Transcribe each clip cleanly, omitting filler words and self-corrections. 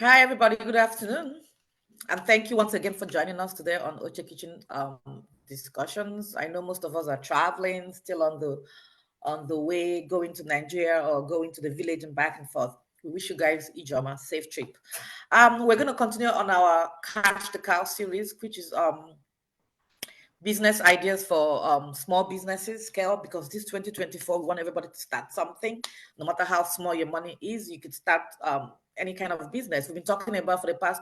Hi, everybody. Good afternoon. And thank you once again for joining us today on Oche Kitchen discussions. I know most of us are traveling, still on the way, going to Nigeria or going to the village and back and forth. We wish you guys Ijoma safe trip. We're going to continue on our Catch the Cow series, which is business ideas for small businesses scale, because this 2024 we want everybody to start something. No matter how small your money is, you could start any kind of business. We've been talking about for the past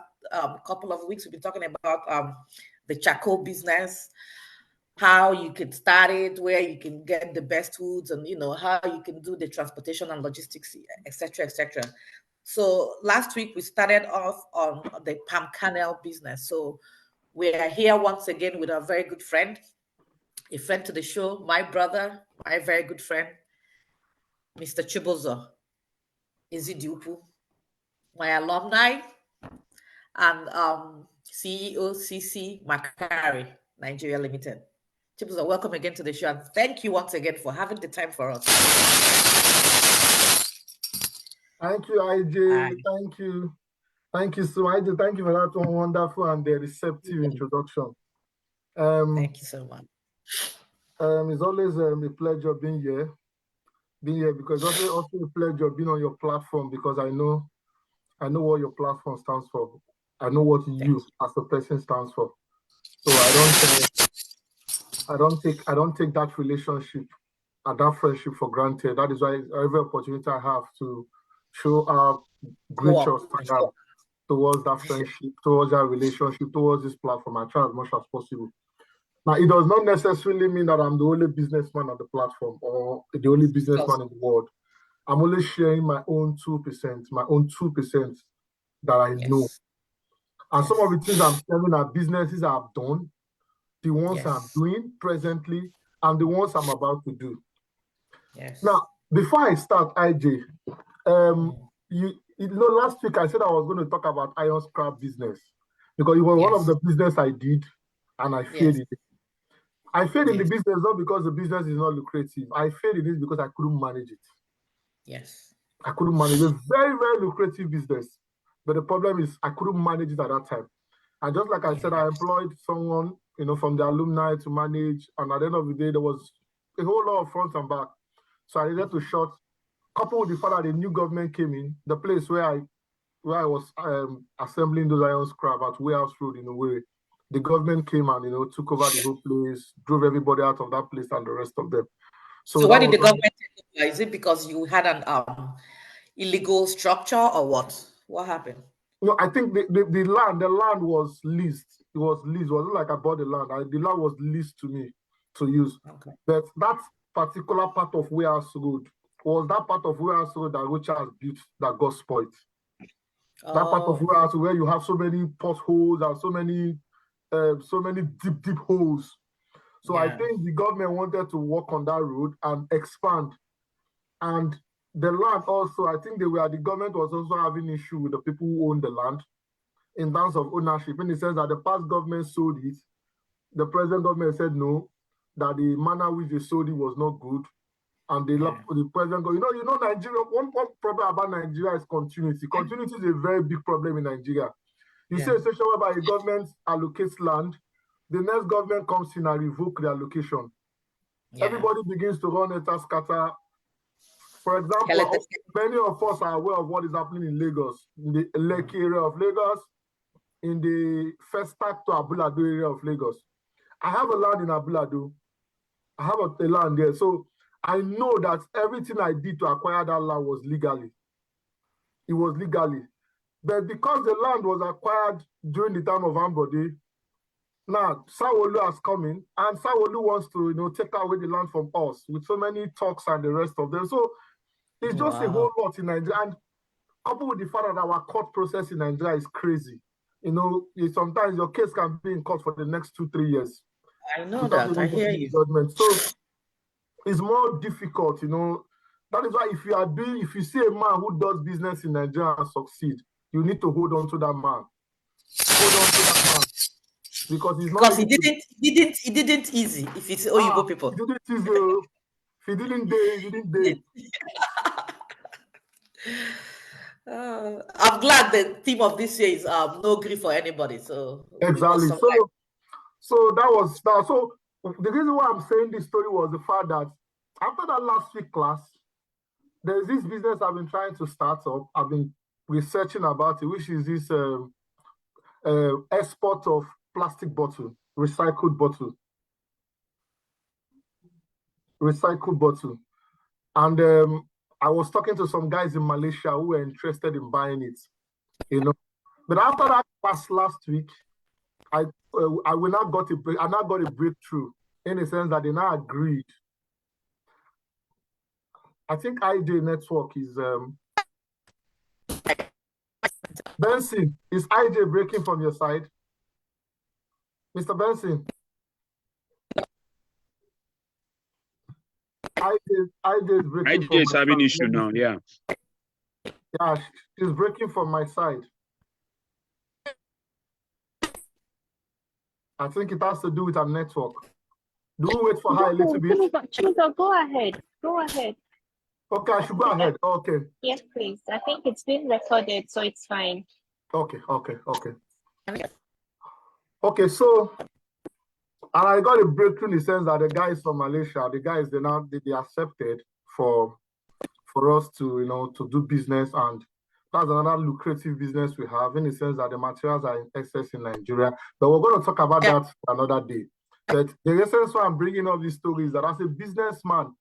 couple of weeks, we've been talking about the charcoal business, how you can start it, where you can get the best foods, and how you can do the transportation and logistics, etc., etc. So last week we started off on the palm kernel business. So we are here once again with our very good friend, a friend to the show, my brother, my very good friend, Mr. Chibuzor Izidiupu, my alumni, and CEO CC Makari, Nigeria Limited. Chibuzor, welcome again to the show, and thank you once again for having the time for us. Thank you, IJ. Thank you. Thank you, so IJ. Thank you for that wonderful and receptive introduction. Thank you so much. It's always a pleasure being here. Because also a pleasure being on your platform, because I know what your platform stands for. I know what you as a person stands for. So I don't take that relationship and that friendship for granted. That is why every opportunity I have to show how gracious I am towards that friendship, towards that relationship, towards this platform. I try as much as possible. Now, it does not necessarily mean that I'm the only businessman on the platform or the only businessman in the world. I'm only sharing my own 2%, that I know. And some of the things I'm sharing are businesses I've done, the ones I'm doing presently, and the ones I'm about to do. Now, before I start, IJ, last week I said I was going to talk about iron scrap business because it was one of the business I did, and I failed in it. I failed in the business not because the business is not lucrative. I failed in it because I couldn't manage it. I couldn't manage it. Very, very lucrative business. But the problem is I couldn't manage it at that time. And just like I said, I employed someone, from the alumni to manage. And at the end of the day, there was a whole lot of front and back. So I needed to shut. Coupled with the fact that the new government came in, the place where I was assembling those iron scrap at Warehouse Road in a way, the government came and took over the whole place, drove everybody out of that place and the rest of them. So why did the government take over? Is it because you had an illegal structure or what? What happened? No, I think the land was leased. It was leased. It wasn't like I bought the land. The land was leased to me to use. But that particular part of Warehouse Road was that part of Warehouse Road that Rocha built that got spoiled. That part of Warehouse where you have so many potholes and so many deep holes. So I think the government wanted to work on that road and expand. And the land also, I think the government was also having issue with the people who own the land in terms of ownership, in the sense that the past government sold it. The present government said no, that the manner which they sold it was not good. And the present government, Nigeria, one problem about Nigeria is continuity. Continuity is a very big problem in Nigeria. You see a situation whereby a government allocates land, the next government comes in and revoke the allocation. Everybody begins to run it as scatter. For example, many of us are aware of what is happening in Lagos, in the Lekki area of Lagos, in the Festac to Abulado area of Lagos. I have a land in Abulado. I have a land there. So I know that everything I did to acquire that land was legally. It was legally. But because the land was acquired during the time of Ambode, now Sanwo-Olu has come in, and Sanwo-Olu wants to take away the land from us with so many talks and the rest of them. So it's just a whole lot in Nigeria. And coupled with the fact that our court process in Nigeria is crazy. Sometimes your case can be in court for the next 2-3 years. I know that. I hear you. Judgment. So it's more difficult, That is why if you see a man who does business in Nigeria and succeed, you need to hold on to that man. Hold on to that man. Because he didn't easy. If it's Oyibo people. He didn't easy. If he didn't dare. I'm glad the theme of this year is no grief for anybody. So we must Exactly. survive. So that was that. So the reason why I'm saying this story was the fact that after that last week class, there's this business I've been trying to start up. I've been researching about it, which is this export of plastic bottle, recycled bottle. And I was talking to some guys in Malaysia who were interested in buying it, you know. But after that class last week, I now got a breakthrough in the sense that they now agreed. I think IJ Network is Benson. Is IJ breaking from your side, Mr. Benson? IJ is breaking. IJ is having issue now. Yeah. Yeah, she's breaking from my side. I think it has to do with our network. Do we wait for her a little bit? Chibuzor, go ahead. Go ahead. Okay, I should go ahead. Okay. Yes, please. I think it's been recorded, so it's fine. Okay. Okay, so and I got a breakthrough in the sense that the guys from Malaysia, the guys they accepted for us to to do business, and that's another lucrative business we have in the sense that the materials are in excess in Nigeria. But we're going to talk about that another day. But the essence why I'm bringing up this story is that as a businessman,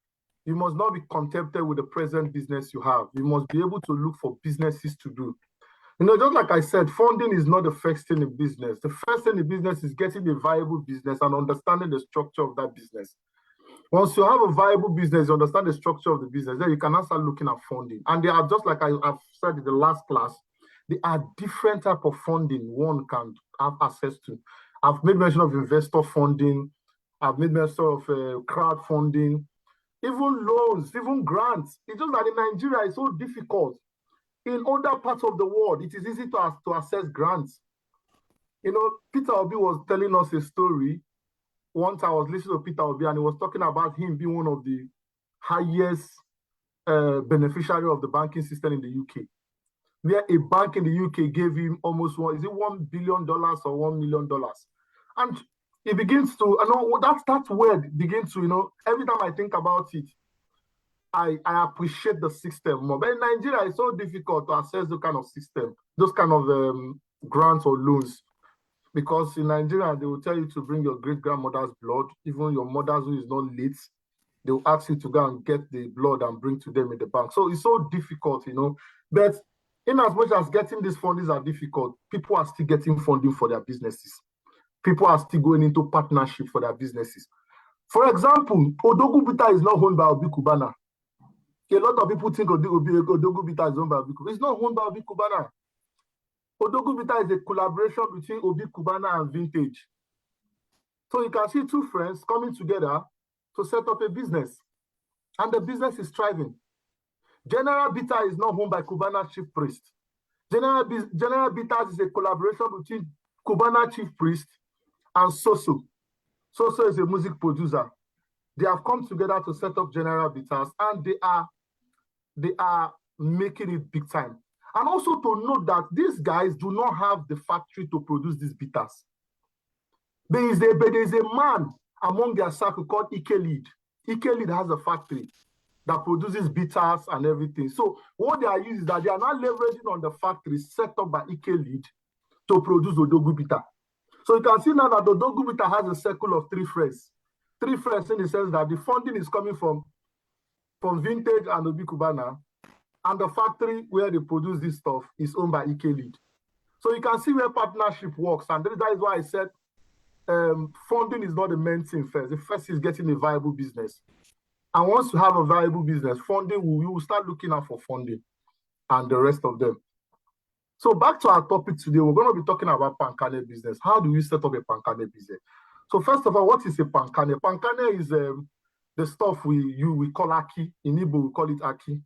you must not be contented with the present business you have. You must be able to look for businesses to do. Just like I said, funding is not the first thing in business. The first thing in business is getting a viable business and understanding the structure of that business. Once you have a viable business, you understand the structure of the business, then you can now start looking at funding. And they are just like I've said in the last class, there are different type of funding one can have access to. I've made mention of investor funding. I've made mention of crowdfunding, even loans, even grants. It's just that in Nigeria, it's so difficult. In other parts of the world, it is easy to access grants. Peter Obi was telling us a story. Once I was listening to Peter Obi, and he was talking about him being one of the highest beneficiary of the banking system in the UK, where a bank in the UK gave him almost $1 billion or $1 million, and it begins to, that word begins to, every time I think about it, I appreciate the system more. But in Nigeria, it's so difficult to access those kind of system, those kind of grants or loans. Because in Nigeria, they will tell you to bring your great-grandmother's blood, even your mother's who is not late. They will ask you to go and get the blood and bring to them in the bank. So it's so difficult, But in as much as getting these fundings are difficult, people are still getting funding for their businesses. People are still going into partnership for their businesses. For example, Odogu Bita is not owned by Obi Kubana. A lot of people think Odogu Bita is owned by Obi Kubana. It's not owned by Obi Kubana. Odogu Bita is a collaboration between Obi Kubana and Vintage. So you can see two friends coming together to set up a business. And the business is thriving. General Bita is not owned by Kubana Chief Priest. General Bita is a collaboration between Kubana Chief Priest and Soso. Soso is a music producer. They have come together to set up General Bitas, and they are making it big time. And also to note that these guys do not have the factory to produce these bitters. There is a man among their circle called Ike-Lead. Ike-Lead has a factory that produces bitters and everything. So what they are using is that they are not leveraging on the factory set up by Ike-Lead to produce Odogu Bitter. So you can see now that Odogu Bitter has a circle of three friends. Three friends in the sense that the funding is coming from Vintage and Obi Kubana, and the factory where they produce this stuff is owned by Ike-Lead. So you can see where partnership works, and that is why I said funding is not the main thing first. The first is getting a viable business. And once you have a viable business, we will start looking out for funding and the rest of them. So back to our topic today, we're going to be talking about pancane business. How do we set up a pancane business? So first of all, what is a pancane? Pancane is the stuff we call aki. In Igbo, we call it aki.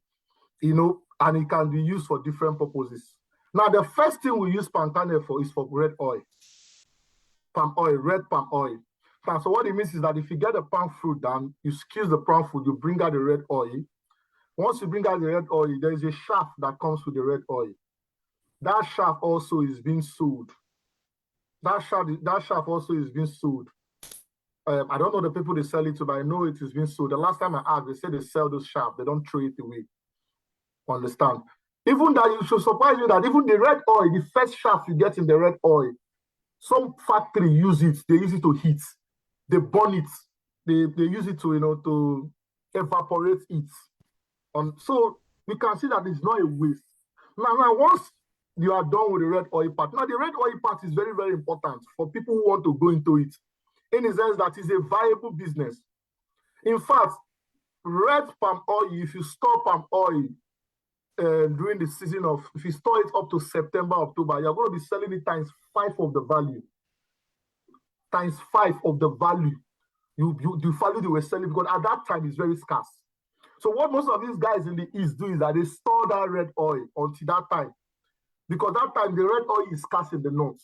And it can be used for different purposes. Now, the first thing we use pancane for is for red oil. Palm oil, red palm oil. So what it means is that if you get the palm fruit down, you squeeze the palm fruit, you bring out the red oil. Once you bring out the red oil, there is a shaft that comes with the red oil. That shaft also is being sold. That shaft also is being sold. I don't know the people they sell it to, but I know it is being sold. The last time I asked, they said they sell those shaft. They don't throw it away. Understand? Even that, you should surprise you that even the red oil, the first shaft you get in the red oil, some factory use it. They use it to heat. They burn it. They use it to to evaporate it. So we can see that it's not a waste. Now once you are done with the red oil part, now the red oil part is very, very important for people who want to go into it, in the sense that it's a viable business. In fact, red palm oil, if you store palm oil during the season of, if you store it up to September, October, you're going to be selling it times 5 of the value. Times 5 of the value. The value they were selling, because at that time it's very scarce. So what most of these guys in the East do is that they store that red oil until that time. Because that time the red oil is scarce in the North.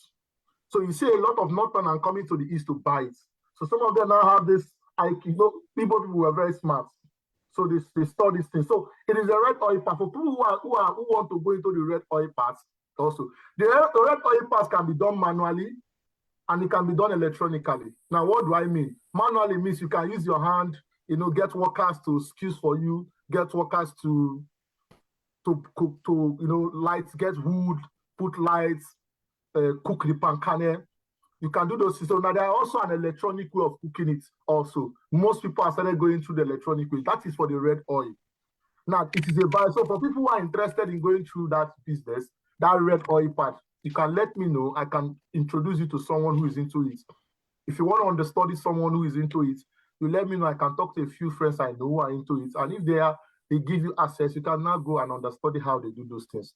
So you see a lot of Northern are coming to the East to buy it. So some of them now have this, people who are very smart. So they store this thing. So it is a red oil part. For people who want to go into the red oil parts also. The red oil parts can be done manually and it can be done electronically. Now, what do I mean? Manually means you can use your hand, get workers to excuse for you, get workers to cook, lights, get wood, put lights, cook the pancane. You can do those things. So now there are also an electronic way of cooking it also. Most people have started going through the electronic way. That is for the red oil. Now, it is a buy. So for people who are interested in going through that business, that red oil part, you can let me know. I can introduce you to someone who is into it. If you want to understudy someone who is into it, you let me know. I can talk to a few friends I know who are into it. And if they give you access, you can now go and understudy how they do those things.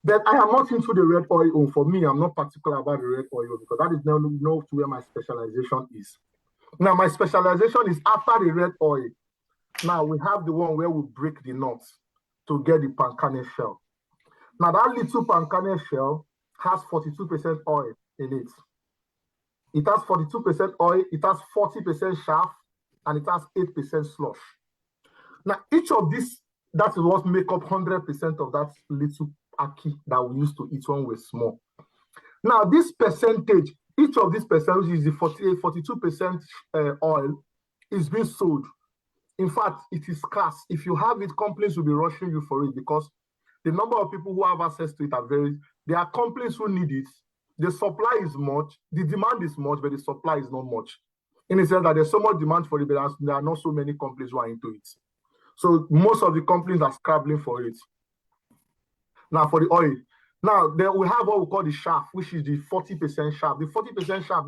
But I am not into the red oil. For me, I'm not particular about the red oil because that is not where my specialization is. Now, my specialization is after the red oil. Now, we have the one where we break the nuts to get the pancane shell. Now, that little pancane shell has 42% oil in it. It has 42% oil, it has 40% chaff, and it has 8% slush. Now, each of these, that is what make up 100% of that little ackee that we used to eat when we're small. Now, this percentage, each of these percentages is the 42% oil is being sold. In fact, it is scarce. If you have it, companies will be rushing you for it because the number of people who have access to it are very, there are companies who need it. The supply is much, the demand is much, but the supply is not much. In the sense that there's so much demand for it, but there are not so many companies who are into it. So most of the companies are scrabbling for it. Now for the oil. Now then we have what we call the chaff, which is the 40% chaff. The 40% chaff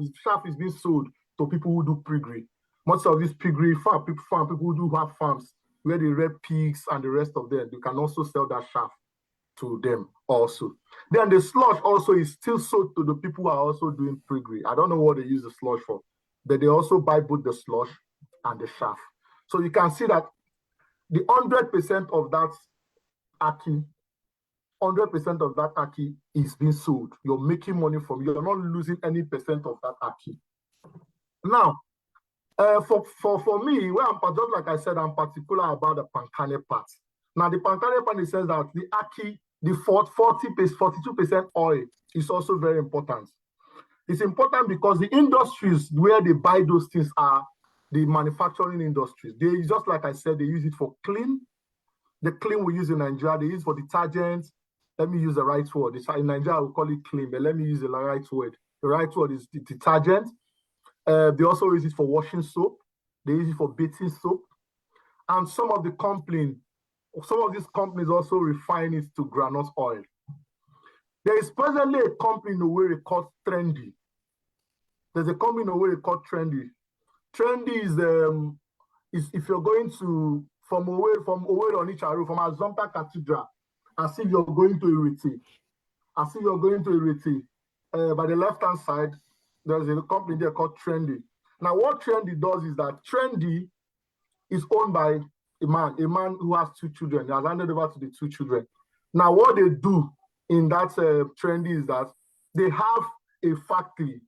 is being sold to people who do piggery. Most of these piggery people who do have farms where they rear pigs and the rest of them, you can also sell that chaff to them also. Then the slush also is still sold to the people who are also doing piggery. I don't know what they use the slush for, but they also buy both the slush and the chaff. So you can see that the 100% of that ackee, 100% of that ackee is being sold. You're making money from it. You're not losing any percent of that ackee. Now, for me, just like I said, I'm particular about the pancane part. Now, the pancane part, it says that the ackee, the 42% oil is also very important. It's important because the industries where they buy those things are the manufacturing industries. They, just like I said, they use it for clean. The clean we use in Nigeria, they use for detergents. Let me use the right word. In Nigeria, we call it clean, but let me use the right word. The right word is the detergent. They also use it for washing soap. They use it for bathing soap. And some of these companies also refine it to granite oil. There is presently a company in Owerri called Trendy. There's a company in Owerri called Trendy. Trendy is if you're going to from Owerri on Icharu, from Azomta Cathedral, as if you're going to Iriti. As if you're going to Iriti. By the left-hand side, there's a company there called Trendy. Now, what Trendy does is that Trendy is owned by a man who has 2 children. He has handed over to the 2 children. Now, what they do in that Trendy is that they have a factory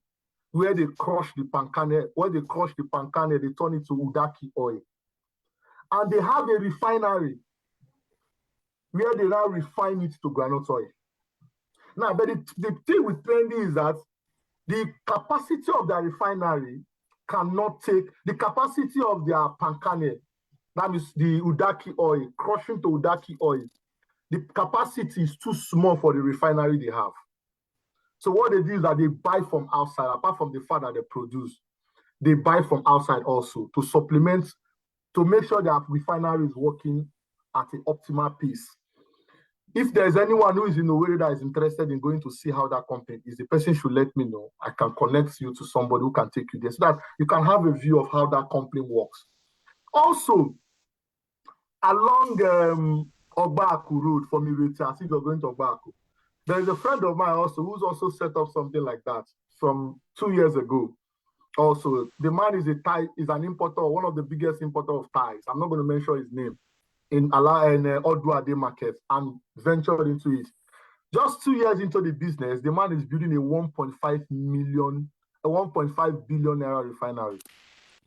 where they crush the pancane. When they crush the pancane, they turn it to udaki oil. And they have a refinery where they now refine it to groundnut oil. Now, but the thing with Trendy is that the capacity of their refinery cannot take the capacity of their palm kernel, that is the udaki oil, crushing to udaki oil. The capacity is too small for the refinery they have. So what they do is that they buy from outside, apart from the fact that they produce, they buy from outside also to supplement, to make sure that refinery is working at an optimal pace. If there's anyone who is in Owerri that is interested in going to see how that company is, the person should let me know. I can connect you to somebody who can take you there so that you can have a view of how that company works. Also, along Ogbaku Road from Irete, as if you're going to Ogbaku, there is a friend of mine also who's also set up something like that from 2 years ago. Also, the man is an importer, one of the biggest importer of ties. I'm not going to mention his name. In Oduade market and ventured into it. Just 2 years into the business, the man is building a 1.5 billion naira refinery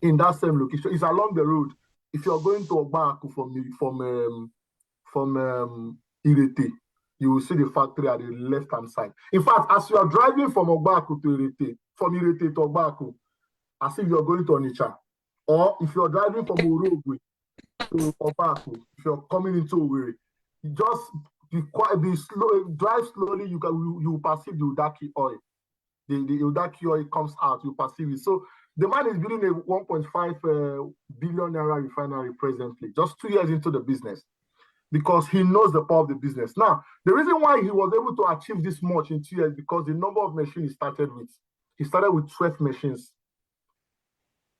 in that same location. It's along the road. If you're going to Ogbaku from Irete, you will see the factory at the left-hand side. In fact, as you are driving from Ogbaku to Irete, from Irete to Ogbaku, as if you're going to Onitsha, or if you're driving from Urugwe to Ogbaku, if you're coming into Owerri, just drive slowly. You perceive the udaki oil. The udaki oil comes out. You perceive it. So the man is building a 1.5 billion naira refinery presently, just 2 years into the business, because he knows the power of the business. Now, the reason why he was able to achieve this much in 2 years because the number of machines he started with 12 machines.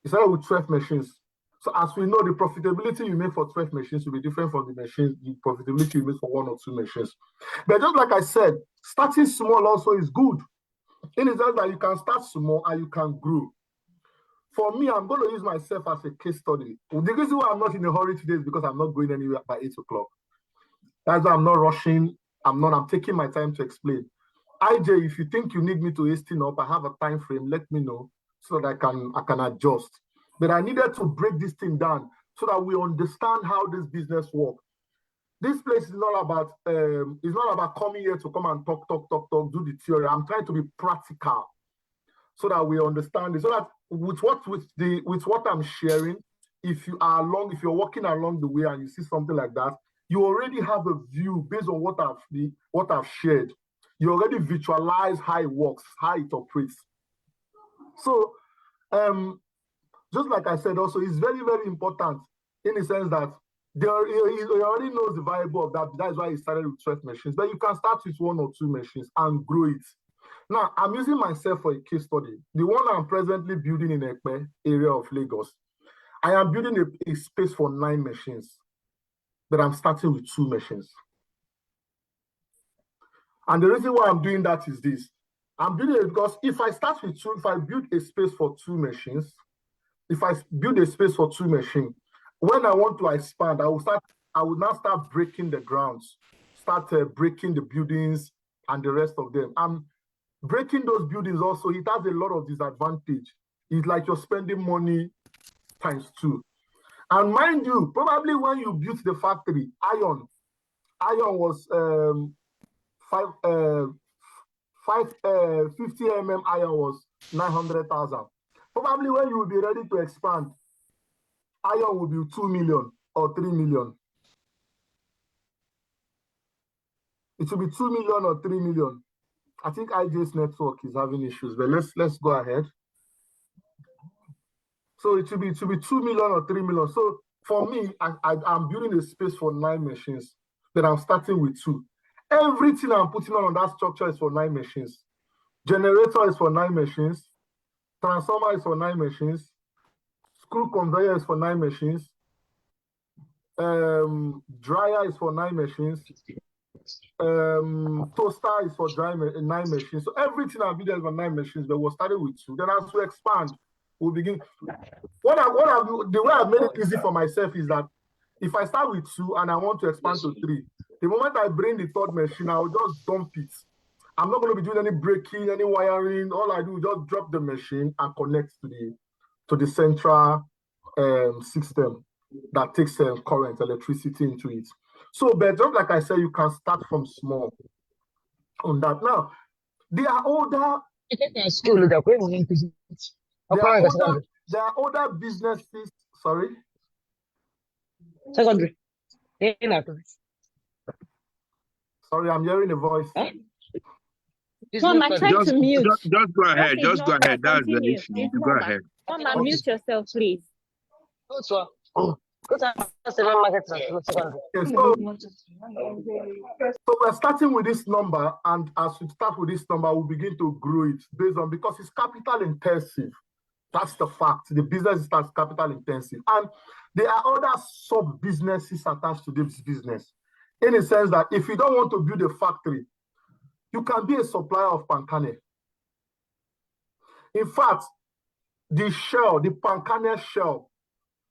He started with 12 machines. So as we know, the profitability you make for 12 machines will be different from the profitability you make for 1 or 2 machines. But just like I said, starting small also is good. In the sense that you can start small and you can grow. For me, I'm going to use myself as a case study. The reason why I'm not in a hurry today is because I'm not going anywhere by 8 o'clock. That's why I'm not rushing. I'm taking my time to explain. IJ, if you think you need me to hasten up, I have a time frame, let me know so that I can adjust. But I needed to break this thing down so that we understand how this business works. This place is not about coming here to come and talk, do the theory. I'm trying to be practical so that we understand it. So that with what I'm sharing, if you're walking along the way and you see something like that, you already have a view based on what I've shared. You already visualize how it works, how it operates. So just like I said, also, it's very, very important in the sense that he already knows the variable of that. That's why he started with 12 machines. But you can start with 1 or 2 machines and grow it. Now, I'm using myself for a case study. The one I'm presently building in Ekpe area of Lagos, I am building a space for 9 machines, but I'm starting with 2 machines. And the reason why I'm doing that is this. I'm building it because if I build a space for 2 machines, if I build a space for 2 machines, when I want to expand, I will now start breaking the grounds, breaking the buildings and the rest of them. I'm breaking those buildings also, it has a lot of disadvantage. It's like you're spending money times 2. And mind you, probably when you built the factory, iron was 50 mm iron was 900,000. Probably when you will be ready to expand, iron will be 2 million or 3 million. It will be 2 million or 3 million. I think IJ's network is having issues, but let's go ahead. So it will be 2 million or 3 million. So for me, I'm building a space for 9 machines, but I'm starting with 2. Everything I'm putting on that structure is for 9 machines. Generator is for 9 machines. Transformer is for 9 machines. Screw conveyor is for 9 machines. Dryer is for 9 machines. Toaster is for 9 machines. So everything I'm building is for 9 machines, but we're starting with 2. Then as we expand, we'll begin. The way I've made it easy for myself is that if I start with 2 and I want to expand to 3, the moment I bring the 3rd machine, I'll just dump it. I'm not going to be doing any breaking, any wiring. All I do is just drop the machine and connect to the central system. that takes current, electricity into it. So, but just like I said, you can start from small on that. Now, there are older businesses. Sorry. Secondary. Sorry, I'm hearing a voice. Mom, I tried to mute. Just go ahead. Just go ahead. That's the Continue. issue. Go ahead. Mama, mute yourself, please. Okay, so we're starting with this number, and as we start with this number, we'll begin to grow it based on, because it's capital intensive. That's the fact. The business is capital intensive. And there are other sub-businesses attached to this business, in the sense that if you don't want to build a factory, you can be a supplier of palm kernel. In fact, the shell, the palm kernel shell,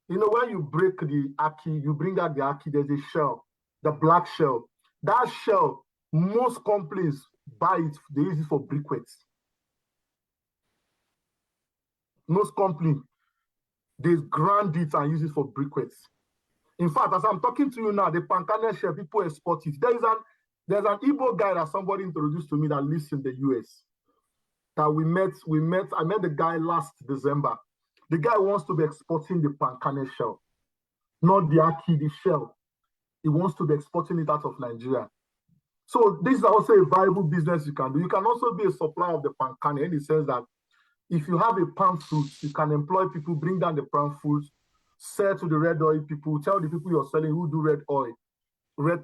you know, when you break the ackee, you bring out the ackee, there's a shell, the black shell. That shell, most companies buy it, they use it for briquettes. Most companies, they grind it and use it for briquettes. In fact, as I'm talking to you now, the palm kernel shell, people export it. There's an Igbo guy that somebody introduced to me that lives in the US. That I met the guy last December. The guy wants to be exporting the palm kernel shell, not the ackee, the shell. He wants to be exporting it out of Nigeria. So this is also a viable business you can do. You can also be a supplier of the palm kernel, in the sense that if you have a palm fruit, you can employ people, bring down the palm fruit, sell to the red oil people, tell the people you're selling who do red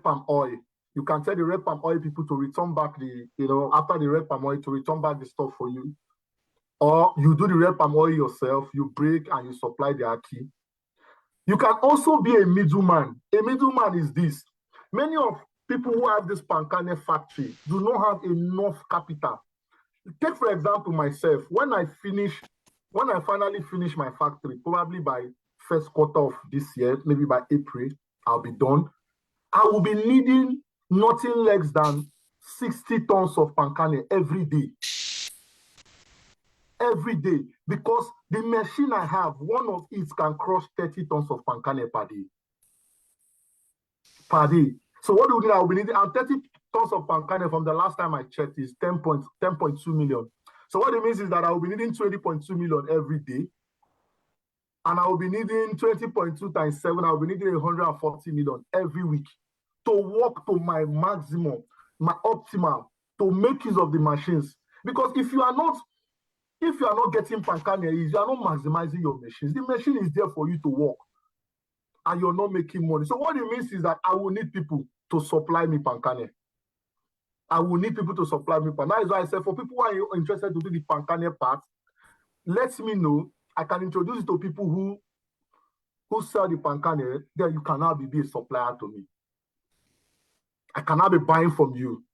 palm oil. You can tell the red palm oil people to return back after the red palm oil, to return back the stuff for you. Or you do the red palm oil yourself, you break and you supply the ackee. You can also be a middleman. A middleman is this. Many of people who have this palm kernel factory do not have enough capital. Take, for example, myself. When I finally finish my factory, probably by first quarter of this year, maybe by April, I'll be done. I will be needing nothing less than 60 tons of palm kernel every day. Every day, because the machine I have, one of it can crush 30 tons of palm kernel per day. Per day. So what do we do? I'll be needing 30 tons of palm kernel from the last time I checked is 10.2 million. So what it means is that I will be needing 20.2 million every day. And I will be needing 20.2 times 7, I will be needing 140 million every week to work to my maximum, my optimal, to make use of the machines. Because if you are not getting palm kernel, you are not maximizing your machines. The machine is there for you to work, and you're not making money. So what it means is that I will need people to supply me palm kernel. I will need people to supply me palm. That is why I said, for people who are interested to do the palm kernel part, let me know. I can introduce it to people who sell the palm kernel. Then you can now be a supplier to me. I cannot be buying from you.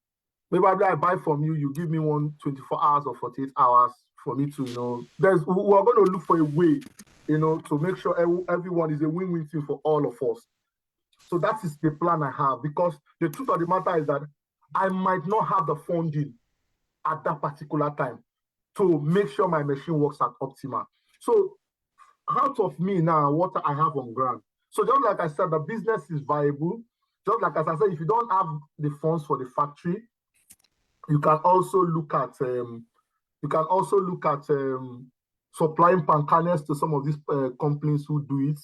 Maybe I buy from you, you give me 24 hours or 48 hours for me to, we're going to look for a way, to make sure everyone is a win-win thing for all of us. So that is the plan I have, because the truth of the matter is that I might not have the funding at that particular time to make sure my machine works at optimal. So out of me now, what I have on ground. So just like I said, the business is viable. Just like as I said, if you don't have the funds for the factory, you can also look at supplying palm kernels to some of these companies who do it.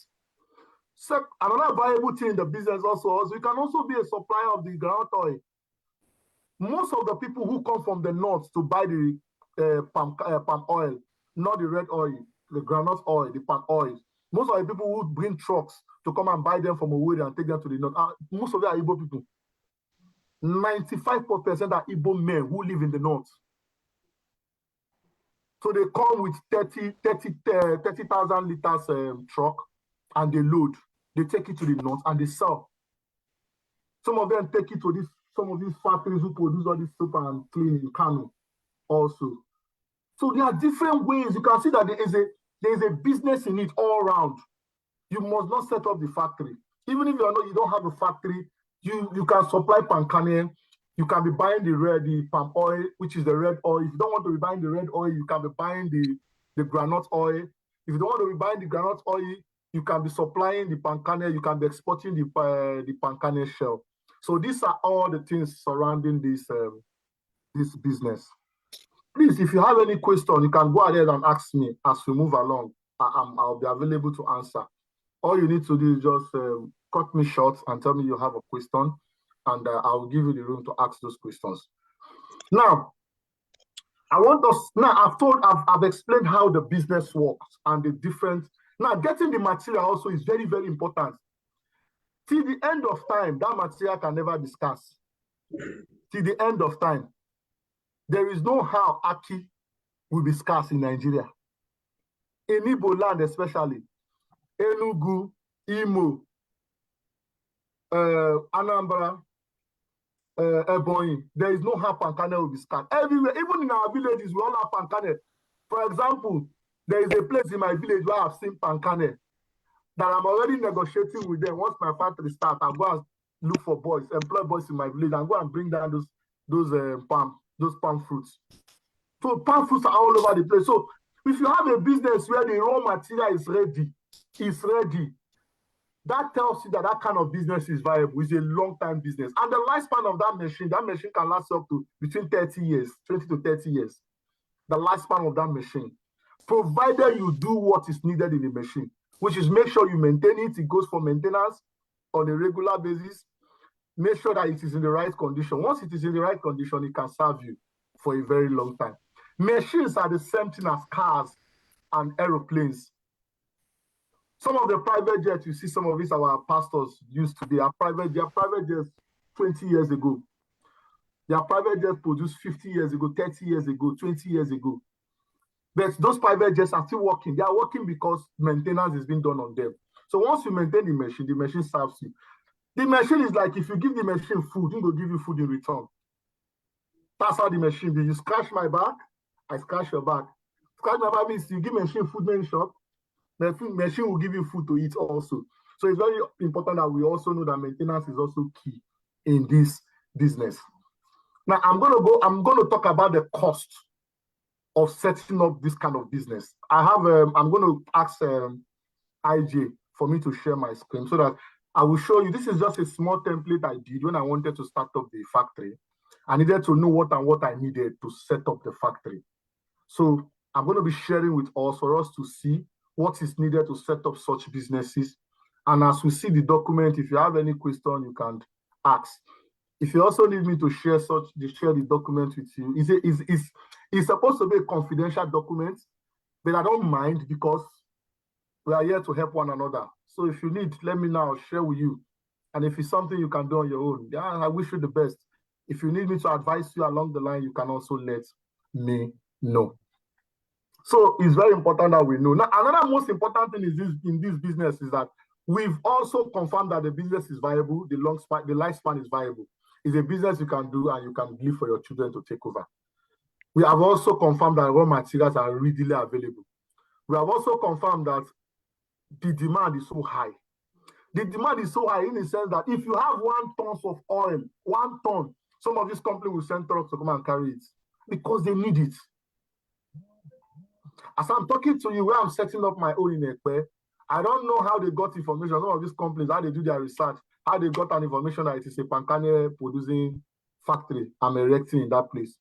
So another viable thing in the business also is you can also be a supplier of the groundnut oil. Most of the people who come from the north to buy the palm oil, not the red oil, the groundnut oil, the palm oil. Most of the people who bring trucks to come and buy them from Owerri and take them to the north, most of them are Igbo people. 95% are Igbo men who live in the north. So they come with 30,000 liters truck, and they load. They take it to the north and they sell. Some of them take it to some of these factories who produce all this soap and clean in Kano also. So there are different ways. You can see that there is a business in it all around. You must not set up the factory. Even if you don't have a factory, you can supply palm kernel. You can be buying the palm oil, which is the red oil. If you don't want to be buying the red oil, you can be buying the groundnut oil. If you don't want to be buying the groundnut oil, you can be supplying the palm kernel, you can be exporting the palm kernel shell. So these are all the things surrounding this this business. Please, if you have any question, you can go ahead and ask me as we move along. I'll be available to answer. All you need to do is just cut me short and tell me you have a question, and I'll give you the room to ask those questions. Now, I want us, now I've explained how the business works and the different, now getting the material also is very, very important. Till the end of time, that material can never be scarce. Till the end of time, there is no how Aki will be scarce in Nigeria. In Igbo land especially, Enugu, Imo, Anambra, Ebonyi, there is no how palm kernel will be scarce. Everywhere, even in our villages, we all have palm kernel. For example, there is a place in my village where I've seen palm kernel that I'm already negotiating with them. Once my factory starts, I'll go and look for boys, employ boys in my village, and go and bring down those palm fruits. So palm fruits are all over the place. So if you have a business where the raw material is ready, that tells you that that kind of business is viable. It's a long-time business. And the lifespan of that machine can last up to between 30 years, 20 to 30 years. The lifespan of that machine, provided you do what is needed in the machine, which is make sure you maintain it. It goes for maintenance on a regular basis. Make sure that it is in the right condition. Once it is in the right condition, it can serve you for a very long time. Machines are the same thing as cars and aeroplanes. Some of the private jets, you see some of these our pastors used to be. They are private jets 20 years ago. Their private jets produced 50 years ago, 30 years ago, 20 years ago. But those private jets are still working. They are working because maintenance is being done on them. So once you maintain the machine serves you. The machine is like if you give the machine food, it will give you food in return. That's how the machine be. You scratch my back, I scratch your back. Scratch my back means you give machine food in shop, the machine will give you food to eat also. So it's very important that we also know that maintenance is also key in this business. Now I'm going to talk about the cost of setting up this kind of business. I'm going to ask IJ for me to share my screen so that I will show you. This is just a small template I did when I wanted to start up the factory. I needed to know what I needed to set up the factory. So I'm going to be sharing with us for us to see what is needed to set up such businesses. And as we see the document, if you have any question, you can ask. If you also need me to share the document with you, it's supposed to be a confidential document, but I don't mind because we are here to help one another. So if you need, let me know, I'll share with you. And if it's something you can do on your own, yeah, I wish you the best. If you need me to advise you along the line, you can also let me know. So it's very important that we know. Now, another most important thing is in this business is that we've also confirmed that the business is viable, the lifespan is viable. It's a business you can do and you can leave for your children to take over. We have also confirmed that raw materials are readily available. We have also confirmed that the demand is so high. The demand is so high in the sense that if you have 1 ton of oil, 1 ton, some of these companies will send trucks to come and carry it because they need it. As I'm talking to you, where I'm setting up my own in Ekpe, I don't know how they got information. Some of these companies, how they do their research, how they got an information that it is a palm kernel producing factory I'm erecting in that place.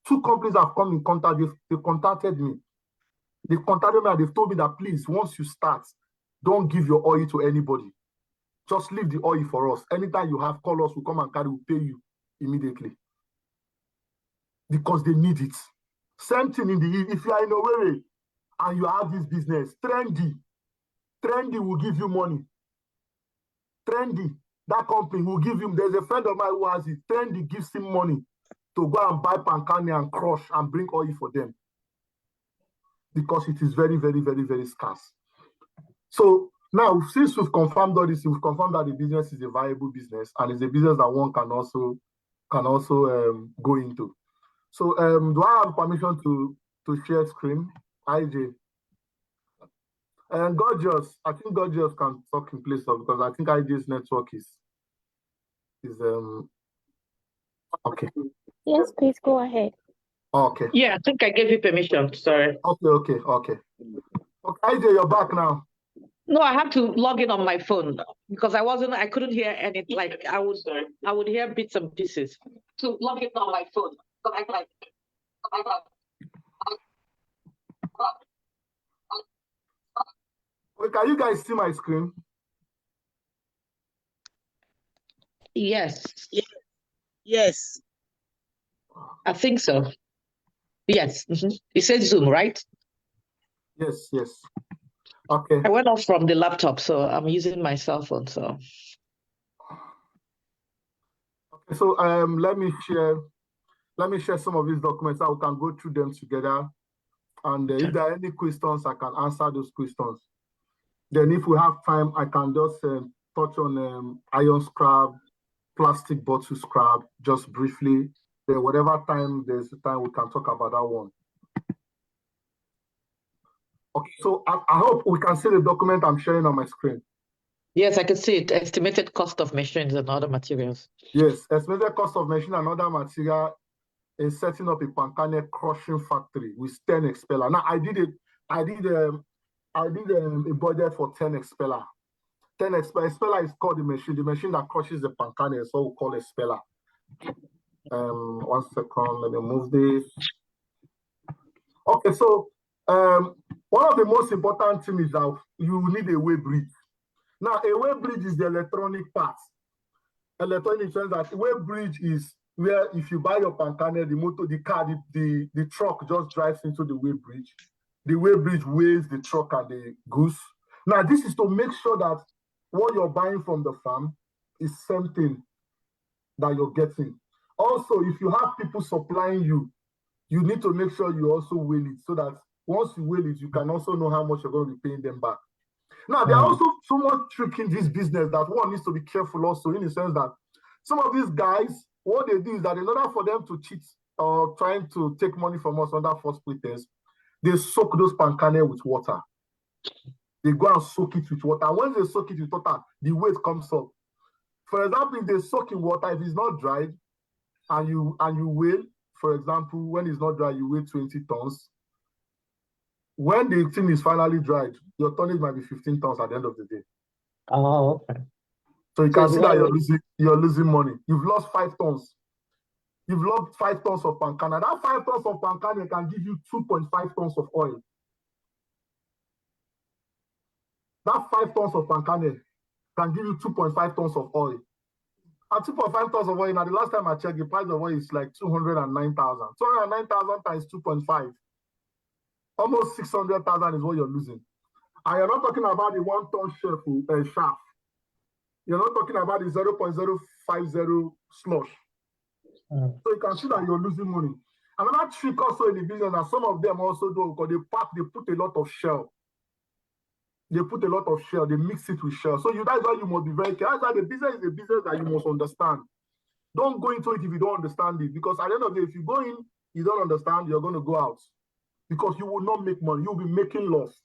2 companies have come in contact. They contacted me. They contacted me and they've told me that please, once you start, don't give your oil to anybody. Just leave the oil for us. Anytime you have, call us, we'll come and carry, we'll pay you immediately. Because they need it. Same thing if you are in Owerri and you have this business, Trendy will give you money. Trendy, that company will give him, there's a friend of mine who has it, Trendy gives him money to go and buy palm kernel and crush and bring oil for them. Because it is very, very, very, very scarce. So now, since we've confirmed all this, we've confirmed that the business is a viable business and it's a business that one can also go into. So do I have permission to share screen? IJ. And Gorgeous, I think Gorgeous can talk in place of because I think IJ's network is okay. Yes, please go ahead. Okay. Yeah, I think I gave you permission. Sorry. Okay. Okay, IJ, you're back now. No, I had to log in on my phone because I couldn't hear anything. Like I would hear bits and pieces. To log in on my phone. Can you guys see my screen? Yes. Yes. I think so. Yes. It says Zoom, right? Yes. Okay. I went off from the laptop, so I'm using my cell phone. So. Okay. So let me share some of these documents so we can go through them together. And if there are any questions, I can answer those questions. Then if we have time, I can just touch on iron scrap, plastic bottle scrap, just briefly. Then whatever time there's time, we can talk about that one. Okay, so I hope we can see the document I'm sharing on my screen. Yes, I can see it. Estimated cost of machines and other materials. Yes, estimated cost of machine and other material is setting up a palm kernel crushing factory with 10 expeller. Now I did a budget for 10 expeller. 10 expeller. Expeller is called the machine that crushes the palm kernel, so we call it expeller. 1 second, let me move this. Okay, so one of the most important things is that you need a weight bridge. Now, a weight bridge is the electronic part. Electronic says that a weight bridge is where if you buy your palm kernel, the motor, the car, the truck just drives into the weight bridge. The weight bridge weighs the truck and the goods. Now, this is to make sure that what you're buying from the farm is something that you're getting. Also, if you have people supplying you, you need to make sure you also weigh it so that once you weigh it, you can also know how much you're going to be paying them back. Now, there are also so much trick in this business that one needs to be careful also, in the sense that some of these guys, what they do is that in order for them to cheat or trying to take money from us under false pretense, they soak those palm kernel with water. They go and soak it with water. When they soak it with water, the weight comes up. For example, if they soak in water, if it's not dried, and you weigh, for example, when it's not dry, you weigh 20 tons. When the thing is finally dried, your tonnage might be 15 tons at the end of the day. Oh, okay. So you can see that you're losing money. You've lost 5 tons. You've lost 5 tons of palm kernel. That 5 tons of palm kernel can give you 2.5 tons of oil. That 5 tons of palm kernel can give you 2.5 tons of oil. And 2.5 tons of oil, now the last time I checked, the price of oil is like 209,000. 209,000 times 2.5. Almost 600,000 is what you're losing. And you're not talking about the 1 ton shaft. You're not talking about the 0.050 slush. So you can see that you're losing money. Another trick also in the business that some of them also do, because they put a lot of shell. They put a lot of shell, they mix it with shell. So that's why you must be very careful. That's why the business is a business that you must understand. Don't go into it if you don't understand it, because at the end of the day, if you go in, you don't understand, you're going to go out. Because you will not make money, you'll be making loss.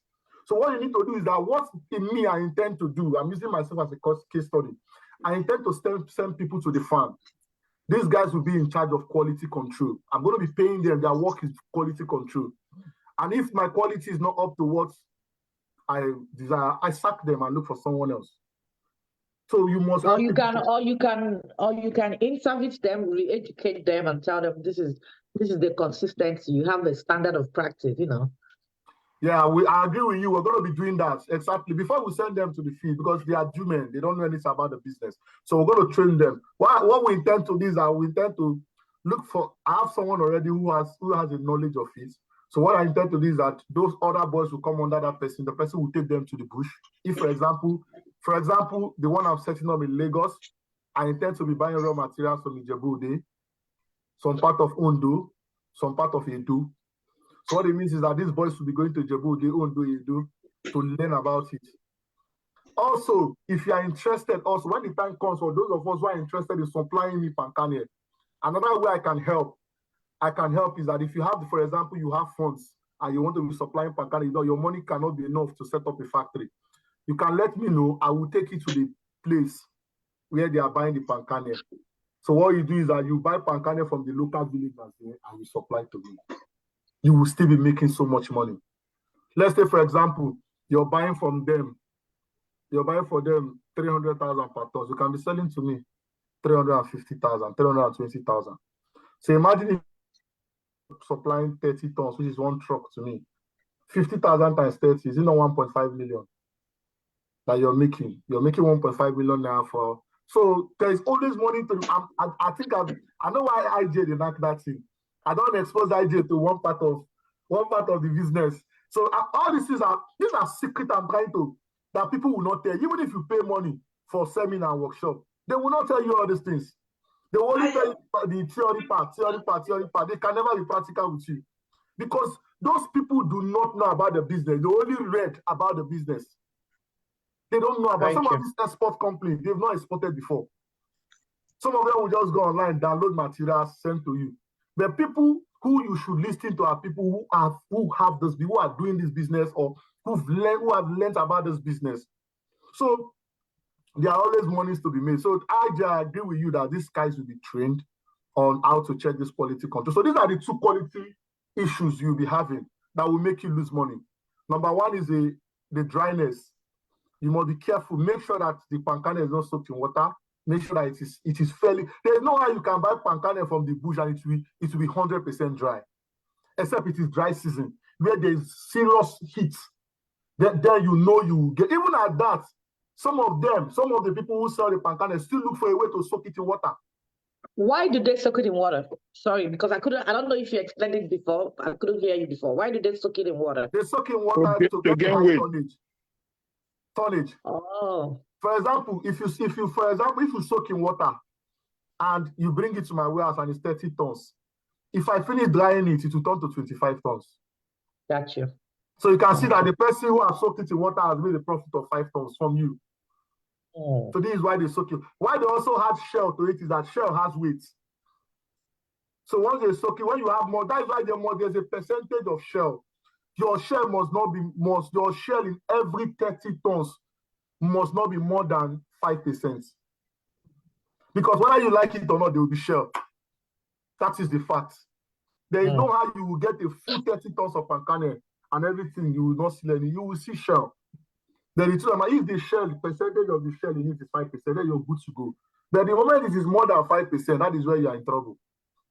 So what you need to do is that what in me I intend to do, I'm using myself as a case study. I intend to send people to the farm. These guys will be in charge of quality control. I'm going to be paying them, their work is quality control. And if my quality is not up to what I desire, I sack them and look for someone else. So you must. Or you can in-service them, re-educate them, and tell them this is the consistency. You have the standard of practice, you know. Yeah, I agree with you. We're going to be doing that exactly before we send them to the field, because they are Jew-men. They don't know anything about the business. So we're going to train them. What we intend to do is that we intend to look for. I have someone already who has a knowledge of it. So what I intend to do is that those other boys will come under that person. The person will take them to the bush. If, for example, the one I'm setting up in Lagos, I intend to be buying raw materials from Ijebu-Ode, some part of Ondo, some part of Edo. So what it means is that these boys will be going to Ijebu-Ode, Ondo, Edo to learn about it. Also, if you are interested, also when the time comes for those of us who are interested in supplying me palm kernel, another way I can help is that if you have, for example, you have funds and you want to be supplying palm kernel, your money cannot be enough to set up a factory. You can let me know. I will take you to the place where they are buying the palm kernel. So what you do is that you buy palm kernel from the local villagers there and you supply to me. You will still be making so much money. Let's say, for example, you're buying from them you're buying for them 300,000 per ton. You can be selling to me 350,000, 320,000. So imagine if you're supplying 30 tons, which is one truck to me. 50,000 times 30 is 1.5 million that you're making. You're making 1.5 million now for. So there's always money to. I think I know why IJ did not that thing. I don't expose IJ to one part of the business. So all these are secret I'm trying to that people will not tell. Even if you pay money for seminar and workshop, they will not tell you all these things. They will only tell you the theory part. They can never be practical with you because those people do not know about the business. They only read about the business. They don't know about some of these export companies. They've not exported before. Some of them will just go online, download materials, send to you. The people who you should listen to are people who are doing this business or who have learned about this business. So there are always monies to be made. So I agree with you that these guys will be trained on how to check this quality control. So these are the two quality issues you'll be having that will make you lose money. Number one is the dryness. You must be careful. Make sure that the pancake is not soaked in water. Make sure that it is fairly. There's no how you can buy pancake from the bush and it will be 100% dry, except it is dry season where there's serious heat. Then you know you get. Even at that, some of the people who sell the pancake still look for a way to soak it in water. Why do they soak it in water? Sorry, because I don't know if you explained it before. I couldn't hear you before. Why do they soak it in water? They soak in water to get high tonnage. Oh. For example, if you soak in water and you bring it to my warehouse and it's 30 tons, if I finish drying it, it will turn to 25 tons. Gotcha. So you can see that the person who has soaked it in water has made a profit of 5 tons from you. So this is why they soak it. Why they also add shell to it is that shell has weight. So once they soak it, when you have more, that's why there's a percentage of shell. Your shell your shell in every 30 tons must not be more than 5%. Because whether you like it or not, there will be shell. That is the fact. There is no how you will get a full 30 tons of pancake and everything, you will not see any. You will see shell. Then if the percentage of the shell in it is 5%, then you're good to go. But the moment it is more than 5%, that is where you are in trouble.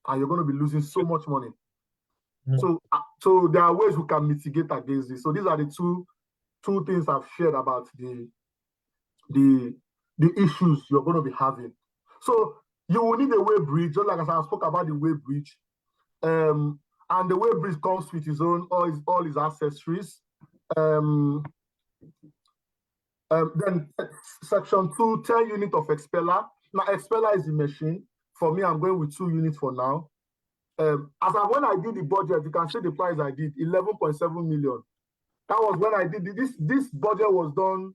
And you're going to be losing so much money. So there are ways we can mitigate against this. So these are the two things I've shared about the issues you're going to be having. So you will need a weight bridge, just like as I spoke about the weight bridge. And the weight bridge comes with all his accessories. Then section 2, 10 units of expeller. Now expeller is the machine. For me, I'm going with 2 units for now. When I did the budget, you can see the price I did, 11.7 million. That was when I did this budget was done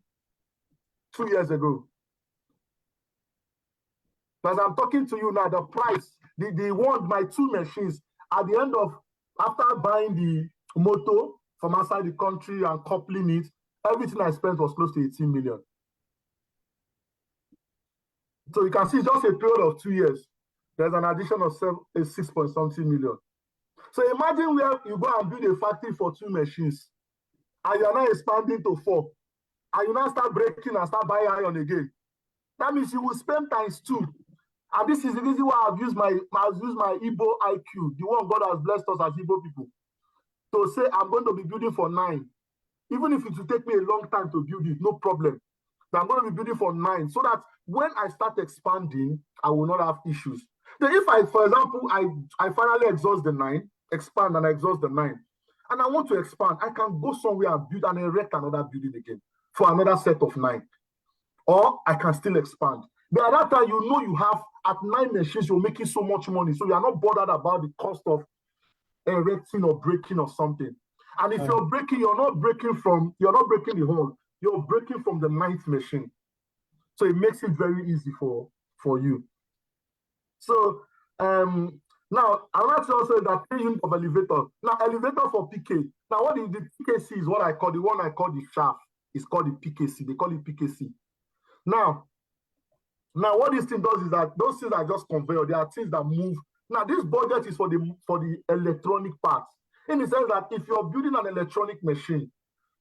2 years ago. As I'm talking to you now, the price, my 2 machines, at the end of, after buying the motor from outside the country and coupling it, everything I spent was close to 18 million. So you can see just a period of 2 years, there's an addition of 6.something million. So imagine where you go and build a factory for 2 machines, and you're now expanding to 4, and you now start breaking and start buying iron again. That means you will spend ×2. And this is the reason why I've used my Igbo IQ, the one God has blessed us as Igbo people, to say I'm going to be building for 9. Even if it will take me a long time to build it, no problem. But I'm going to be building for 9, so that when I start expanding, I will not have issues. Then if for example, I finally exhaust the 9, expand and exhaust the 9, and I want to expand, I can go somewhere and build and erect another building again for another set of 9. Or I can still expand. But at that time, you have at 9 machines, you're making so much money. So you're not bothered about the cost of erecting or breaking or something. And if you're breaking, you're not breaking the whole, you're breaking from the 9th machine. So it makes it very easy for you. So now I want to also say that 3 units of elevator. Now elevator for PK. Now what is the PKC is what I call the one I call the shaft. It's called the PKC. They call it PKC. Now what this thing does is that those things are just conveyor. They are things that move. Now this budget is for the electronic parts. In the sense that if you're building an electronic machine,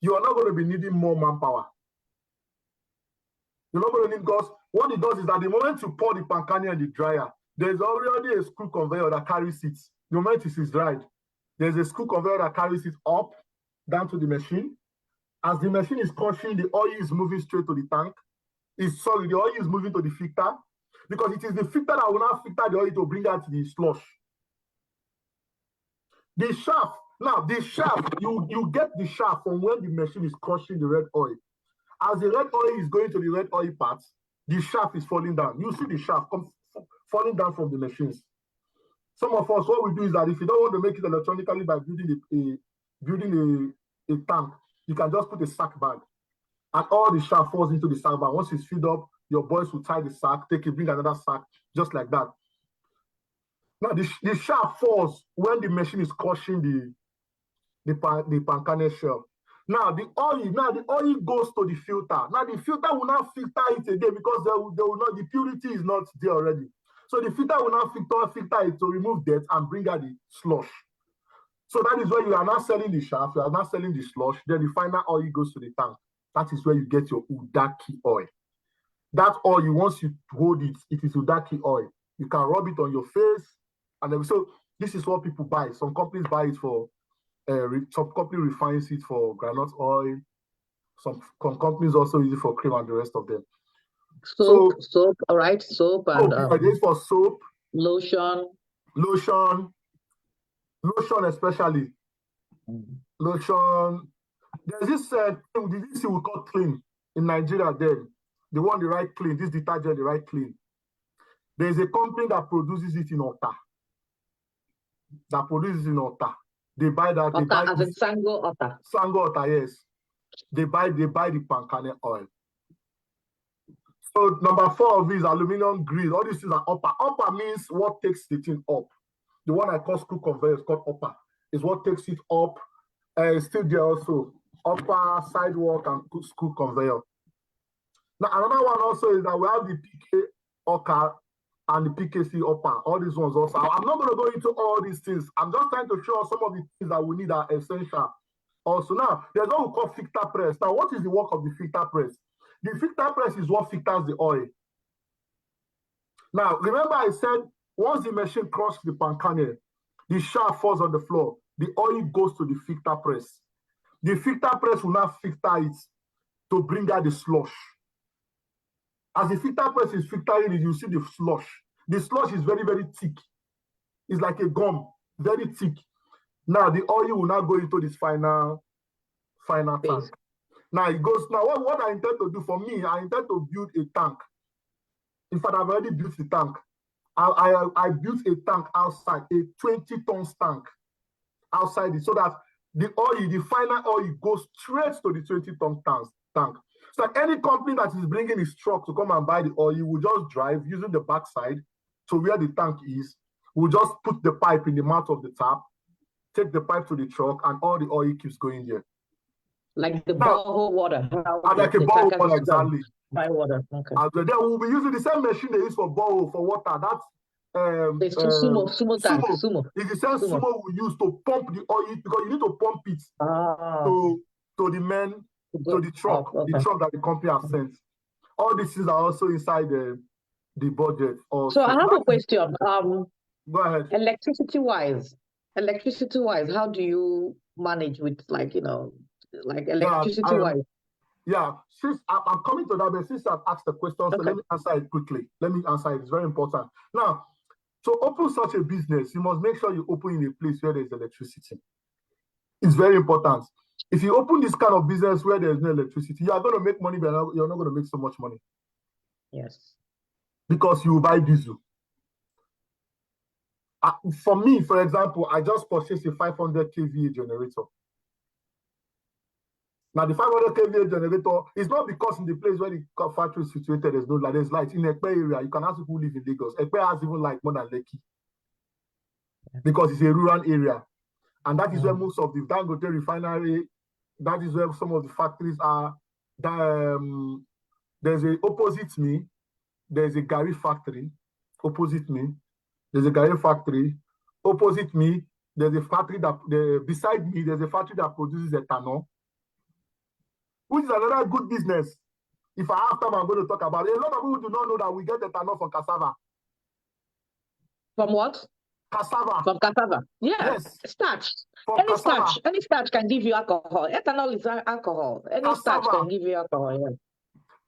you are not going to be needing more manpower. You're not going to need because what it does is that the moment you pour the pancani in the dryer, there's already a screw conveyor that carries it. The moment it is dried, there's a screw conveyor that carries it up, down to the machine. As the machine is crushing, the oil is moving straight to the tank. The oil is moving to the filter because it is the filter that will now filter the oil to bring out the slush. The shaft, you get the shaft from when the machine is crushing the red oil. As the red oil is going to the red oil parts, the shaft is falling down. You see the shaft falling down from the machines. Some of us, what we do is that if you don't want to make it electronically by building a tank, you can just put a sack bag. And all the shaft falls into the sack bag. Once it's filled up, your boys will tie the sack, take it, bring another sack, just like that. Now, the shaft falls when the machine is crushing the pancani shell. Now, the oil goes to the filter. Now, the filter will not filter it again because the purity is not there already. So the filter will now filter it to remove dirt and bring out the slush. So that is where you are not selling the shaft, you are not selling the slush, then the final oil goes to the tank. That is where you get your Udaki oil. That oil, once you hold it, it is Udaki oil. You can rub it on your face. And then, so this is what people buy. Some companies buy it for, some company refines it for granite oil. Some companies also use it for cream and the rest of them. Soap, all right, soap and it is for soap, lotion, especially lotion. There's this thing we call clean in Nigeria. Then the one the right clean, this detergent the right clean. There's a company that produces it in Ota. They buy that. Ota, they buy as in Sango Ota. Sango Ota, yes. They buy the pancani oil. So number 4 of these aluminum grid. All these things are upper. Upper means what takes the thing up. The one I call screw conveyor is called upper. Is what takes it up. Still there also. Upper, sidewalk, and screw conveyor. Now another one also is that we have the PK Oka and the PKC upper. All these ones also. I'm not going to go into all these things. I'm just trying to show some of the things that we need are essential. Also now, there's what we call filter press. Now, what is the work of the filter press? The filter press is what filters the oil. Now, remember I said, once the machine crushes the pancani, the shaft falls on the floor, the oil goes to the filter press. The filter press will now filter it to bring out the slush. As the filter press is filtering it, you see the slush. The slush is very, very thick. It's like a gum, very thick. Now, the oil will now go into this final tank. Now it goes. Now, what I intend to do for me, I intend to build a tank. In fact, I've already built the tank. I built a tank outside, a 20-ton tank outside it, so that the final oil goes straight to the 20-ton tank. So any company that is bringing its truck to come and buy the oil will just drive using the backside to where the tank is. We'll just put the pipe in the mouth of the tap, take the pipe to the truck, and all the oil keeps going there. Like the borehole water. Like a borehole water, exactly. By water, okay. And then we'll be using the same machine they use for borehole for water. That's sumo tank. Sumo. It's the same sumo we use to pump the oil because you need to pump it to the truck, the truck that the company has sent. All these things are also inside the budget. So I have a question. Go ahead. Electricity-wise, how do you manage with electricity-wise? Since I'm coming to that, but since I've asked the question, so let me answer it quickly. It's very important. Now, to open such a business, you must make sure you open in a place where there's electricity. It's very important. If you open this kind of business where there's no electricity, you are going to make money, but you're not going to make so much money. Yes. Because you buy diesel. For me, for example, I just purchased a 500 kVA generator. Now, the 500 kVA generator is not because in the place where the factory is situated, there's no light. There's light in Ekpe area. You can ask people who live in Lagos. Ekpe has even light more than Lekki because it's a rural area. And that is where most of the Dangote refinery, that is where some of the factories are. There's opposite me, there's a Gary factory. Opposite me, there's a Gary factory. Opposite me, there's a factory beside me, there's a factory that produces ethanol, which is another good business. If I have time, I'm going to talk about it. A lot of people do not know that we get ethanol from cassava. From what? Cassava. From cassava. Yeah. Yes. Starch. From cassava. Any starch can give you alcohol. Ethanol is alcohol. Any Cassava. starch can give you alcohol. Yeah.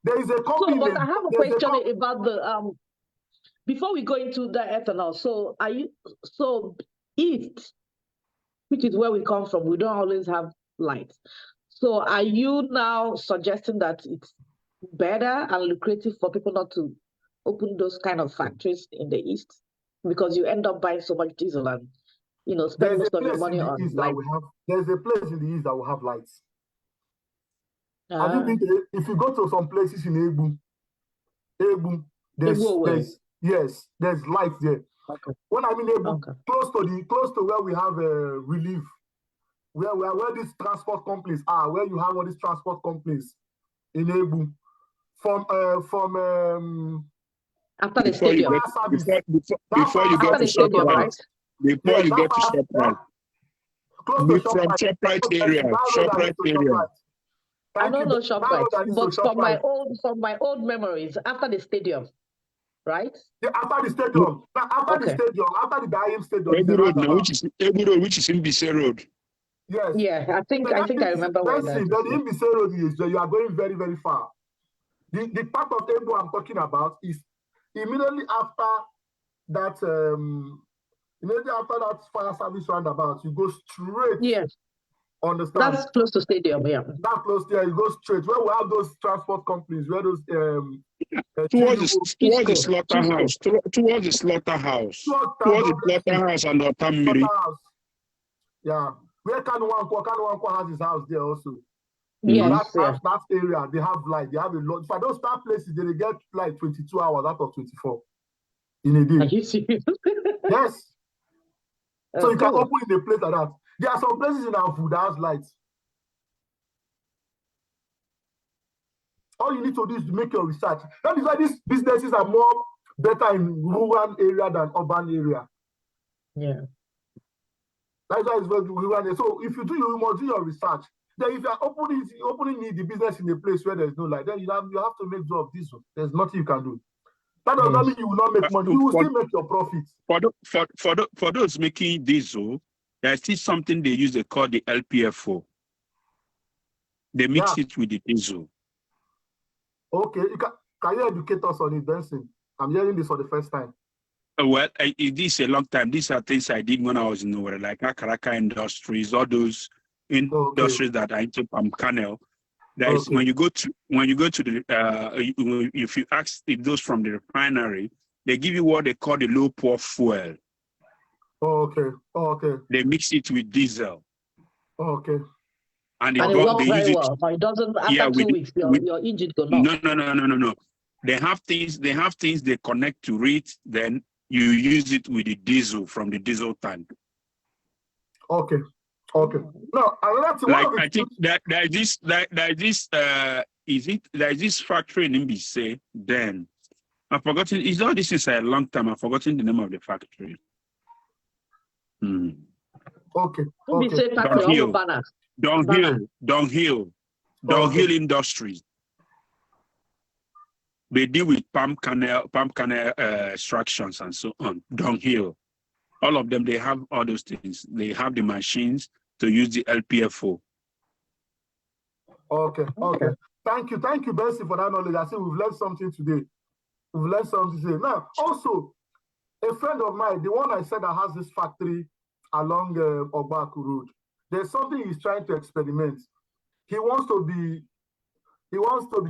There is a company. So, but I have a question about the before we go into the ethanol. So east, which is where we come from, we don't always have light. So are you now suggesting that it's better and lucrative for people not to open those kind of factories in the east because you end up buying so much diesel and spend most of your money on light? There's a place in the east that will have lights. Have you been there? If you go to some places in Ebu, there's lights there. Okay. When I mean Ebu, close to where we have relief, where these transport companies are, where you have all these transport companies in Ebu, from after the stadium. Before you get to ShopRite, before you get to ShopRite. Close to from ShopRite area. I don't know ShopRite, but from my old memories, after the stadium, right? Yeah, after the stadium. After the Bayern Stadium. Ebu Road now, which is in Bise Road. Yes. Yeah, I think I remember where that is. The Bise Road is you are going very, very far. The part of Ebu I'm talking about is immediately after that fire service roundabout, you go straight. Yes. Understand? That's close to stadium, yeah. That close there, you go straight. Where we have those transport companies, where those towards the slaughterhouse. Towards the slaughterhouse and the Otamiri. Yeah. Where Kanuanko has his house there also. Yes, that area, they have light. They have a lot. For those places, they get like 22 hours out of 24 in a day. Are you serious? Yes. So you can open in a place like that. There are some places in our food that has lights. All you need to do is to make your research. That is why these businesses are more better in rural area than urban area. Yeah. That's why it's very rural. So if you must do your research. Then if you are opening the business in a place where there's no light, then you have to make do of this. There's nothing you can do. That does not mean you will not make money. You will still make your profits. For those making diesel, there's still something they call the LPFO. They mix it with the diesel. Okay, can you educate us on it, Benson? I'm hearing this for the first time. Well, this is a long time. These are things I did when I was in Nowhere, like Akaraka Industries, all those industries that are into palm kernel. That is when you go to the if you ask if those from the refinery, they give you what they call the low pour fuel. Okay. They mix it with diesel. Okay. And it works very well. But it doesn't after 2 weeks, your engine goes off. No. They have things they connect to it, then you use it with the diesel from the diesel tank. Okay. No, I think that there's this factory in Mbise. Then I've forgotten. It's all this is a long time. I've forgotten the name of the factory. Okay. Downhill Industries. They deal with palm kernel extractions and so on. Downhill. All of them, they have all those things. They have the machines to use the LPFO. Okay. Thank you, Bessie, for that knowledge. I see we've learned something today. Now, also, a friend of mine, the one I said that has this factory along Obaku Road, there's something he's trying to experiment. He wants to be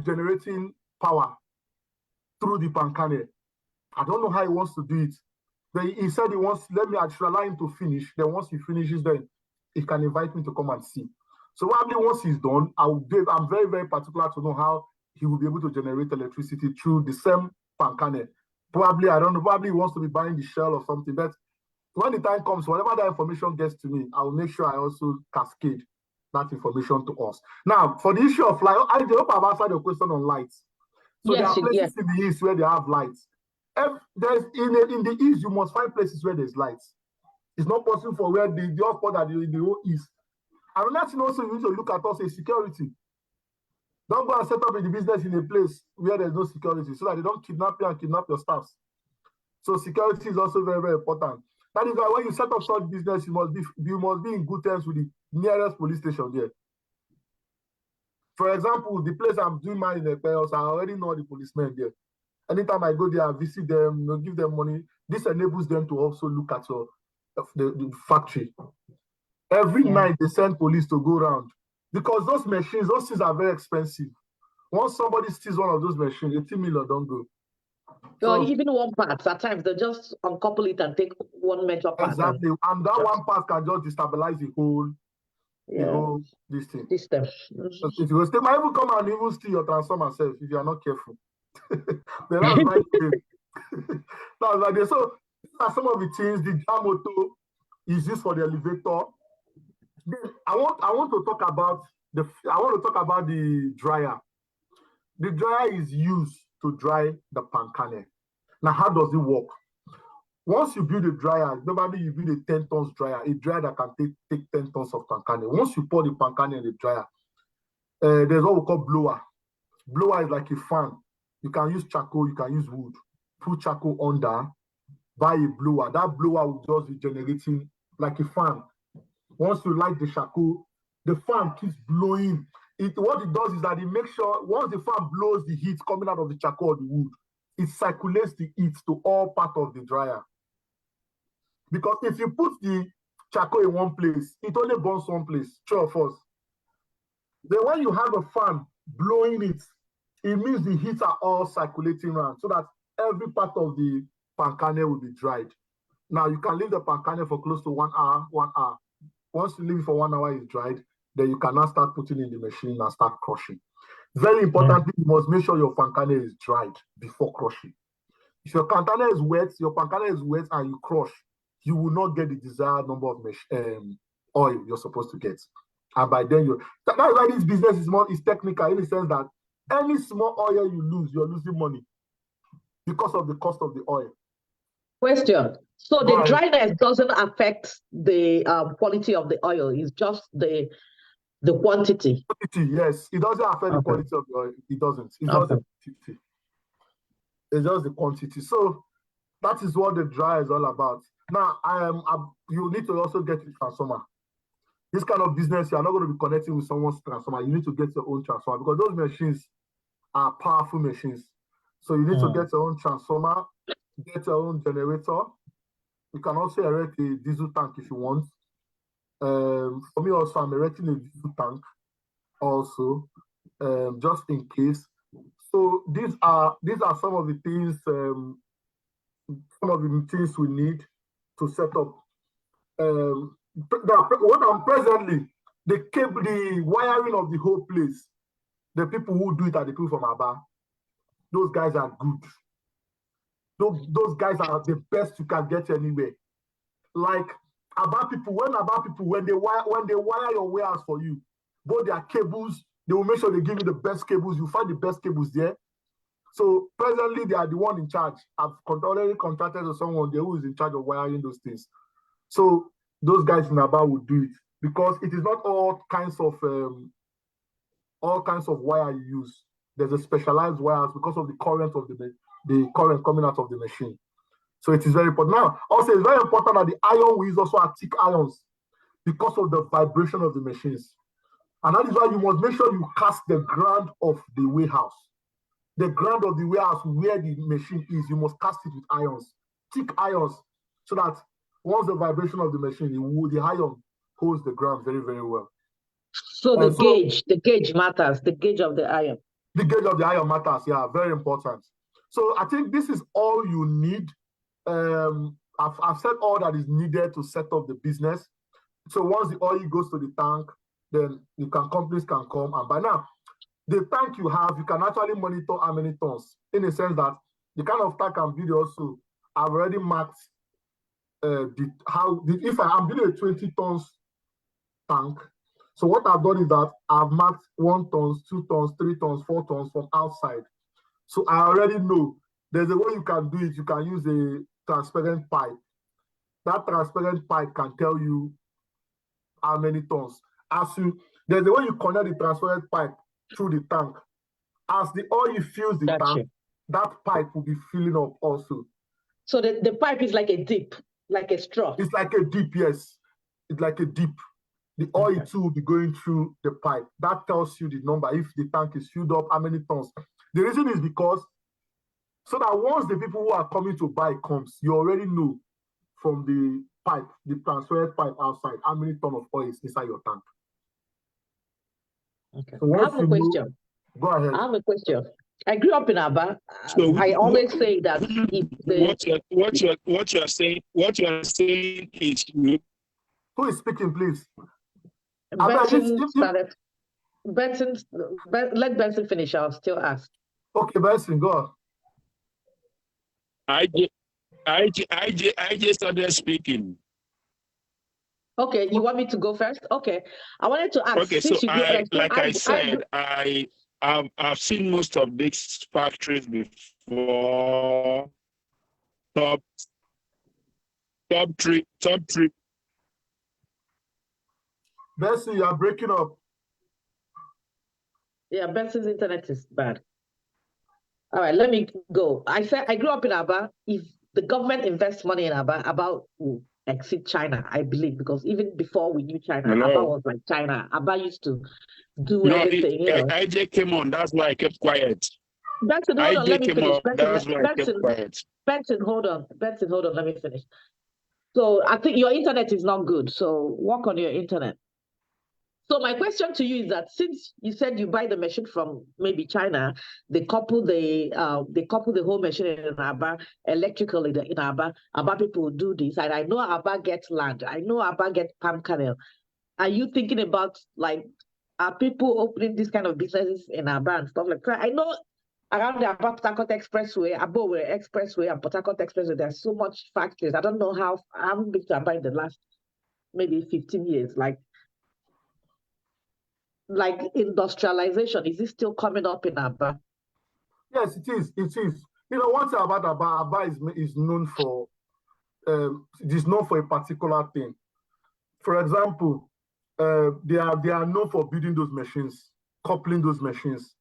generating power through the pancane. I don't know how he wants to do it. But he said I should allow him to finish. Then once he finishes, then he can invite me to come and see. So probably once he's done, I'm very, very particular to know how he will be able to generate electricity through the same pancane. Probably he wants to be buying the shell or something. But when the time comes, whenever that information gets to me, I will make sure I also cascade that information to us. Now, for the issue of light, I hope I've answered your question on lights. So there are places in the east where they have lights. There's in the east, you must find places where there's lights. It's not possible for where the off that in the whole east. Another thing also you need to look at also is security. Don't go and set up in the business in a place where there's no security so that they don't kidnap you and kidnap your staffs. So security is also very, very important. That is why when you set up such business, you must be in good terms with the nearest police station there. For example, the place I'm doing mine in Epeos, I already know the policemen there. Anytime I go there, I visit them, give them money. This enables them to also look at the factory. Every night they send police to go around because those machines, those things are very expensive. Once somebody steals one of those machines, 18 million don't go. So even one part, at times they just uncouple it and take one major part. Exactly, and that one part can just destabilize the whole this thing. System. If you they might even come and even steal your transformer self if you are not careful. Then that's right. That's right. So these are some of the things. The jam motor is used for the elevator. Then I want to talk about the dryer. The dryer is used to dry the palm kernel. Now, how does it work? Once you build a dryer, normally you build a 10 tons dryer, a dryer that can take 10 tons of palm kernel. Once you pour the palm kernel in the dryer, there's what we call blower. Blower is like a fan. You can use charcoal, you can use wood. Put charcoal under, buy a blower. That blower will just be generating like a fan. Once you light the charcoal, the fan keeps blowing. What it does is that it makes sure once the fan blows the heat coming out of the charcoal or the wood, it circulates the heat to all parts of the dryer. Because if you put the charcoal in one place, it only burns one place, true or false? Then when you have a fan blowing it, it means the heat are all circulating around so that every part of the palm kernel will be dried. Now you can leave the palm kernel for close to 1 hour. Once you leave it for 1 hour, it's dried, then you can now start putting in the machine and start crushing. Very importantly, you must make sure your palm kernel is dried before crushing. If your palm kernel is wet, and you crush, you will not get the desired number of oil you're supposed to get. And by then, that's why this business is technical in the sense that any small oil you lose, you're losing money because of the cost of the oil. Question. So the dryness doesn't affect the quality of the oil. It's just the quantity. Quantity, yes. It doesn't affect the quality of the oil. It doesn't. It's just the quantity. It's just the quantity. So that is what the dryer is all about. Now, you need to also get a transformer. This kind of business, you're not going to be connecting with someone's transformer. You need to get your own transformer because those machines are powerful machines. So you need to get your own transformer, get your own generator. You can also erect a diesel tank if you want. For me also, I'm erecting a diesel tank also, just in case. So these are some of the things, we need to set up. What I'm presently, the wiring of the whole place, the people who do it are the people from Aba. Those guys are good. Those guys are the best you can get anywhere. Like Aba people, when they wire your warehouse for you, both their cables, they will make sure they give you the best cables. You find the best cables there. So presently, they are the one in charge. I've already contracted to someone there who is in charge of wiring those things. So those guys in Aba will do it because it is not all kinds of wire you use. There's a specialized wires because of the current of the current coming out of the machine. So it is very important. Now, also it's very important that the iron we use also are thick irons because of the vibration of the machines. And that is why you must make sure you cast the ground of the warehouse. The ground of the warehouse where the machine is, you must cast it with irons, thick irons, so that once the vibration of the machine, the iron holds the ground very, very well. So the gauge matters, the gauge of the iron. The gauge of the iron matters, yeah, very important. So I think this is all you need. I've said all that is needed to set up the business. So once the oil goes to the tank, then companies can come. And by now, the tank you have, you can actually monitor how many tons, in the sense that the kind of tank I'm building also, I've already marked if I'm building a 20 tons tank. So what I've done is that I've marked 1 tons, 2 tons, 3 tons, 4 tons from outside. So I already know there's a way you can do it. You can use a transparent pipe. That transparent pipe can tell you how many tons. There's a way you connect the transparent pipe through the tank. As the oil fills the tank, that pipe will be filling up also. So the pipe is like a dip, like a straw. It's like a dip, yes. It's like a dip. The oil too will be going through the pipe. That tells you the number, if the tank is filled up, how many tons. The reason is because, so that once the people who are coming to buy comes, you already know from the pipe, the transferred pipe outside, how many tons of oil is inside your tank. Okay. So I have a question. Go ahead. I have a question. I grew up in Aba. So I always say that what you're saying is, who is speaking, please? Benson, let Benson finish. I'll still ask. Okay, Benson, go on. I just started speaking. Okay, you want me to go first? Okay, I wanted to ask. Okay, so I've seen most of these factories before. Top three. Benson, you are breaking up. Yeah, Benson's internet is bad. All right, let me go. I said I grew up in Aba. If the government invests money in Aba will exceed China, I believe, because even before we knew China, Aba was like China. Aba used to do everything. IJ came on, that's why I kept quiet. Benson, hold on, let me finish. Benson, hold on. Benson, hold on, let me finish. So I think your internet is not good, so work on your internet. So my question to you is that since you said you buy the machine from maybe China, they couple the whole machine in Aba electrically in Aba. Aba people do this, and I know Aba gets land. I know Aba gets palm kernel. Are you thinking about, like, are people opening these kind of businesses in Aba and stuff like that? I know around the Aba Port Harcourt Expressway, Abowere Expressway, and Port Harcourt Expressway, there's so much factories. I don't know how. I haven't been to Aba in the last maybe 15 years. Like industrialization, is it still coming up in Aba? Yes, it is. It is. You know, one thing about Aba is known for, it is known for a particular thing. For example, they are known for building those machines, coupling those machines.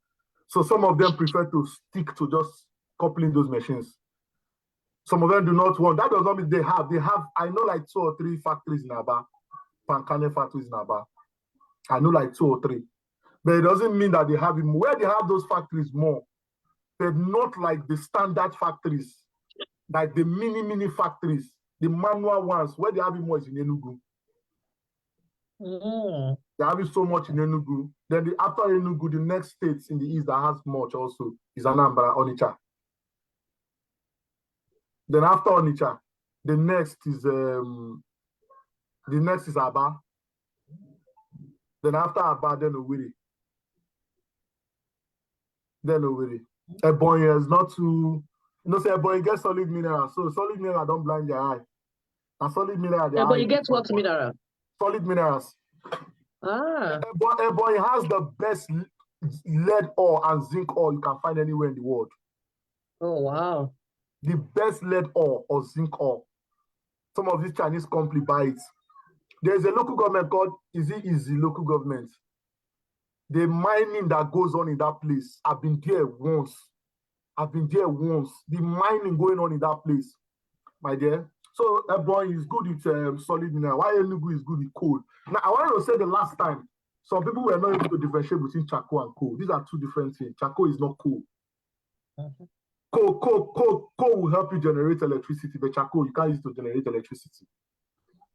So some of them prefer to stick to just coupling those machines. Some of them do not want. That does not mean they have. I know like 2 or 3 factories in Aba, Pancane factories in Aba. I know like 2 or 3. But it doesn't mean that they have it more. Where they have those factories more, they're not like the standard factories, like the mini factories, the manual ones. Where they have it more is in Enugu. They have it so much in Enugu. Then after Enugu, the next states in the east that has much also is Anambra, Onitsha. Then after Onitsha, the next is Aba. Then after Aba, then Owerri. Ebonyi is not too, say Ebonyi gets solid mineral. So solid mineral don't blind your eye. And solid mineral, Ebonyi gets what mineral? Solid minerals. Ebonyi has the best lead ore and zinc ore you can find anywhere in the world. Oh, wow. The best lead ore or zinc ore. Some of these Chinese companies buy it. There's a local government called Easy local government. The mining that goes on in that place, I've been there once. The mining going on in that place, my dear. So Ebonyi is good with solid mineral. Why Enugu is good with coal. Now, I wanted to say the last time, some people were not able to differentiate between charcoal and coal. These are 2 different things. Charcoal is not coal. Coal will help you generate electricity, but charcoal, you can't use it to generate electricity.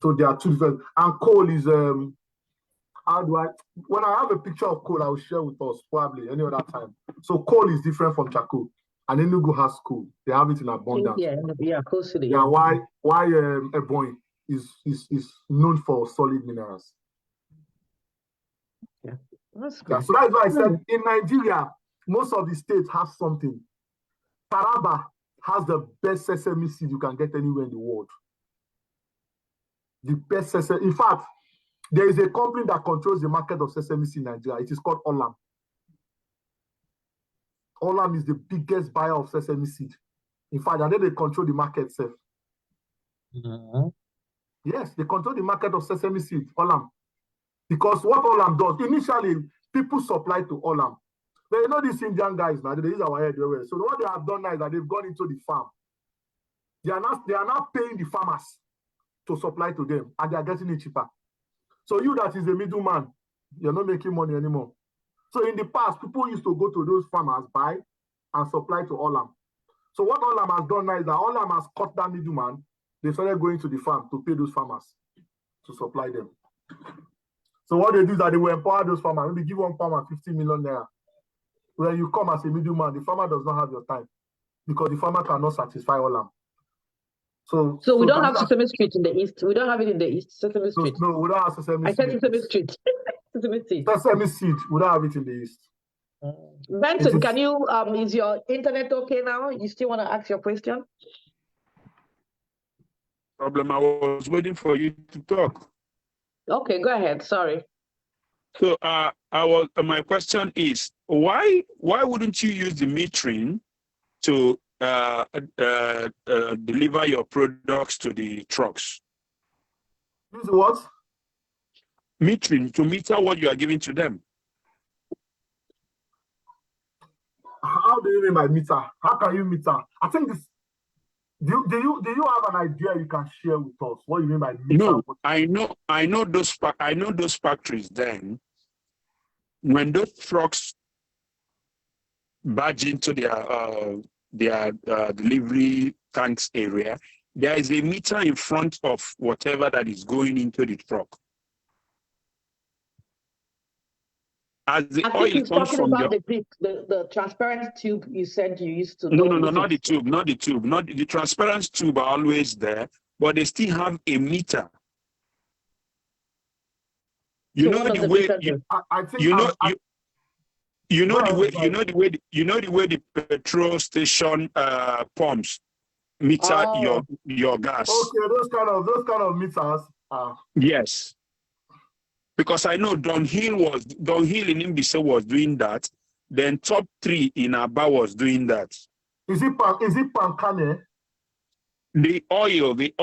So there are 2 different. And coal is, when I have a picture of coal, I will share with us probably any other time. So coal is different from charcoal. And Enugu has coal. They have it in abundance. Yeah, Coal City. Yeah, why Ebonyi is known for solid minerals. Yeah, that's good. Yeah, so that's why I said in Nigeria, most of the states have something. Taraba has the best sesame seed you can get anywhere in the world. The best sesame. In fact, there is a company that controls the market of sesame seed in Nigeria. It is called Olam. Olam is the biggest buyer of sesame seed. In fact, and then they control the market itself. Yes, they control the market of sesame seed, Olam. Because what Olam does, initially, people supply to Olam. They know these Indian guys now, they use our head everywhere. So what they have done now is that they've gone into the farm. They are now paying the farmers to supply to them, and they are getting it cheaper. So you that is a middleman, you're not making money anymore. So in the past, people used to go to those farmers, buy, and supply to Olam. So what Olam has done now is that Olam has cut that middleman. They started going to the farm to pay those farmers to supply them. So what they do is that they will empower those farmers. Maybe give one farmer 50 million naira. When you come as a middleman, the farmer does not have your time because the farmer cannot satisfy Olam. So we don't have Sesame Street in the East. We don't have it in the East. Sesame Street. No, we don't have Sesame Street. I said Sesame Street. Sesame Street. Sesame Street. We don't have it in the East. Benson, can you, is your internet okay now? You still want to ask your question? Problem, I was waiting for you to talk. Okay, go ahead. Sorry. So my question is, why wouldn't you use the metering to deliver your products to the trucks? Use what? Metering, to meter what you are giving to them. How do you mean by meter? How can you meter? I think this. Do you have an idea you can share with us? What you mean by meter? No, I know those factories. Then, when those trucks barge into their delivery tanks area, there is a meter in front of whatever that is going into the truck. As the oil comes from the transparent tube you said you used to. No, not the tube. Not the transparent tube are always there, but they still have a meter. You know the way the way the petrol station pumps meter your gas. Okay, those kind of meters. Yes. Because I know Downhill in Imbise was doing that. Then Top 3 in Aba was doing that. Is it Pancane? The oil. The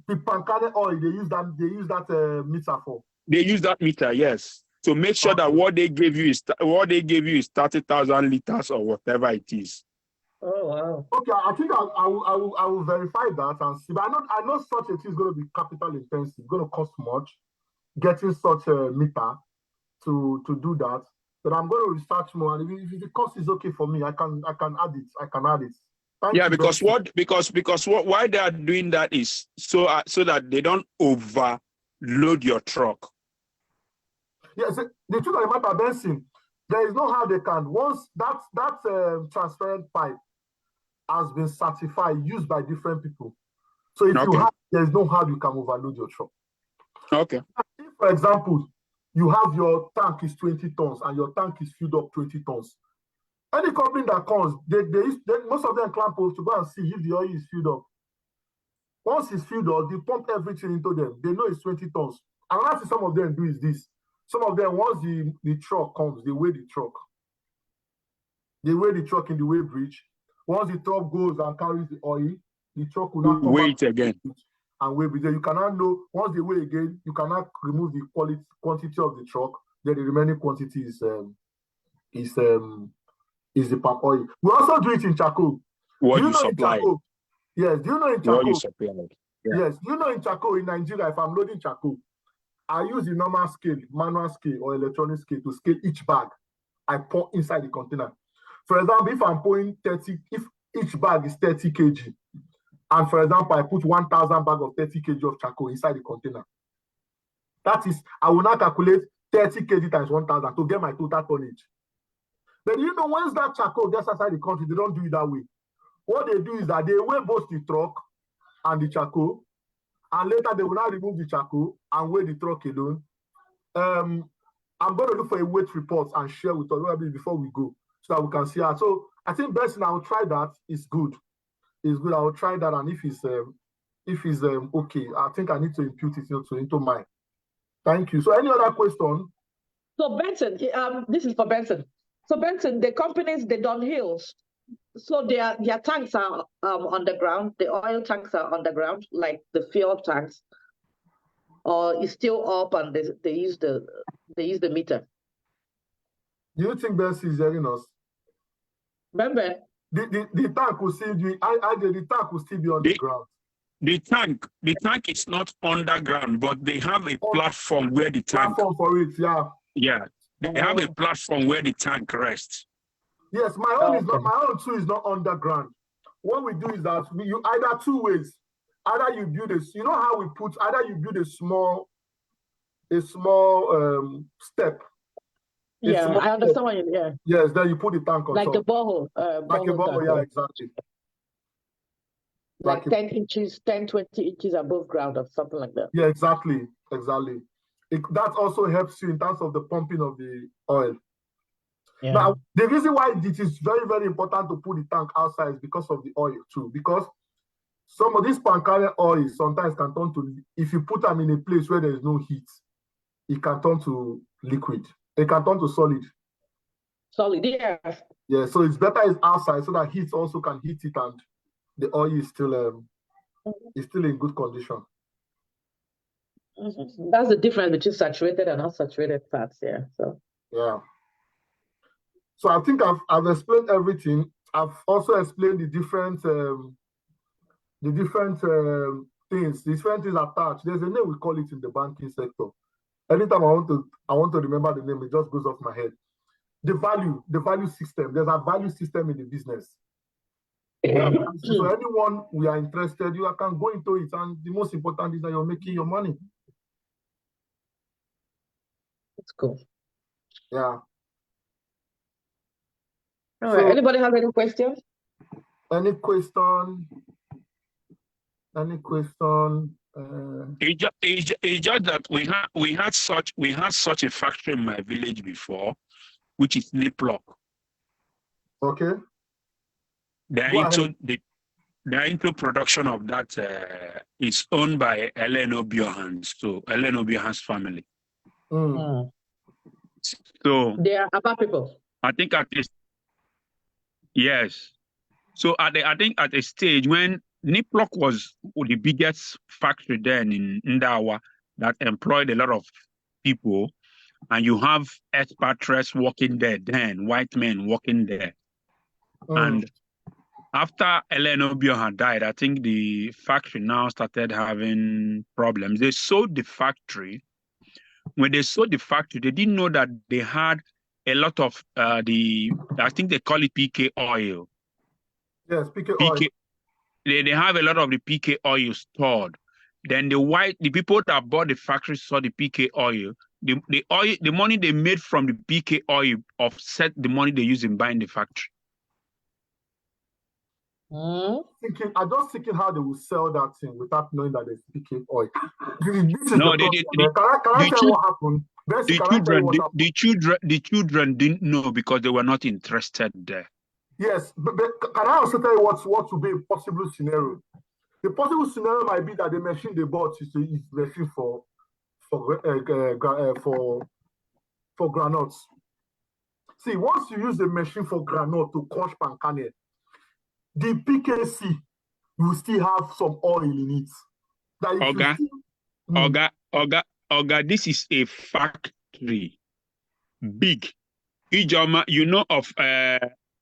Pancane oil, they use that meter for. They use that meter, yes. To make sure that what they gave you is 30,000 liters or whatever it is. Oh wow. Okay, I think I will verify that and see. But I know such a thing is going to be capital intensive, going to cost much, getting such a meter to do that. But I'm going to research more, and if the cost is okay for me, I can add it. Why they are doing that is so that they don't overload your truck. Yes, the truth of the matter, Benson, there is no how they can. Once that transparent pipe has been certified, used by different people. So if there's no how you can overload your truck. Okay. If, for example, you have your tank is 20 tons and your tank is filled up 20 tons. Any company that comes, most of them clamp to go and see if the oil is filled up. Once it's filled up, they pump everything into them. They know it's 20 tons. And what some of them do is this. Some of them, once the truck comes, they weigh the truck. They weigh the truck in the weigh bridge. Once the truck goes and carries the oil, the truck will not come weigh it again. And weigh it. You cannot know, once they weigh again, you cannot remove the quantity of the truck. Then the remaining quantity is the palm oil. We also do it in charcoal. What you supply? Yes. Do you know in charcoal? What you supply? Yeah. Yes. Do you know in charcoal in Nigeria, if I'm loading charcoal, I use the normal scale, manual scale, or electronic scale to scale each bag I pour inside the container. For example, if I'm pouring 30, if each bag is 30 kg, and for example, I put 1,000 bags of 30 kg of charcoal inside the container, that is, I will now calculate 30 kg times 1,000 to get my total tonnage. But you know, once that charcoal gets outside the country, they don't do it that way. What they do is that they weigh both the truck and the charcoal, and later they will now remove the charcoal and weigh the truck alone. I'm going to look for a weight report and share with us before we go, so that we can see how. So I think Benson, I will try that. It's good. It's good. I will try that, and if it's okay, I think I need to impute it into mine. Thank you. So any other question? So Benson, this is for Benson. So Benson, the companies, the Dunhills, so their tanks are on the ground. The oil tanks are on the ground, like the fuel tanks, or it's still up and they use the meter. Do you think Bessie is hearing us? Remember? The tank will still be, the tank will still be on the ground. The tank is not underground, but they have a platform where the tank. Platform for it, yeah. Yeah, they have a platform where the tank rests. Yes, my own is not. My own too is not underground. What we do is that you either two ways. Either you build this. You know how we put. Either you build a small step. Yeah, I understand what you mean. Yeah. Yes, then you put the tank on like top. The borehole. Like a borehole, yeah, exactly. Like 10 inches, 10, 20 inches above ground or something like that. Yeah, exactly. That also helps you in terms of the pumping of the oil. Yeah. Now, the reason why it is very, very important to put the tank outside is because of the oil too. Because some of these palm kernel oils sometimes can turn to, if you put them in a place where there is no heat, it can turn to liquid. It can turn to solid. Solid, yeah. Yeah, so it's better it's outside so that heat also can heat it and the oil is still in good condition. That's the difference between saturated and unsaturated fats, yeah. So yeah. So I think I've explained everything. I've also explained the different things attached. There's a name we call it in the banking sector. Anytime I want to remember the name, it just goes off my head. The value system. There's a value system in the business. So anyone we are interested, you can go into it, and the most important is that you're making your money. That's cool. Yeah. All right. Anybody have any questions? Any question? It's just that we had such a factory in my village before, which is Niplock. Okay. They're into production of that. It's owned by Ellen Obiohan, so Ellen Obiohan's family. So they are about people. I think at this, yes. So I think at a stage when Niplock was the biggest factory then in Ndawa that employed a lot of people, and you have expatriates working there then, white men working there. And after Ellen Obiohan died, I think the factory now started having problems. They sold the factory. When they sold the factory, they didn't know that they had a lot of I think they call it PK oil. Yes, PK oil. They have a lot of the PK oil stored. Then the people that bought the factory saw the PK oil. The money they made from the PK oil offset the money they used in buying the factory. I'm just thinking how they will sell that thing without knowing that there's PK oil. No, they did. Can I tell you what happened? The children didn't know because they were not interested there. Yes, but can I also tell you what would be a possible scenario? The possible scenario might be that the machine they bought is machine for granules. See, once you use the machine for granule to crush palm kernel, the PKC will still have some oil in it. Oga, this is a factory. Big. Ijoma, you know of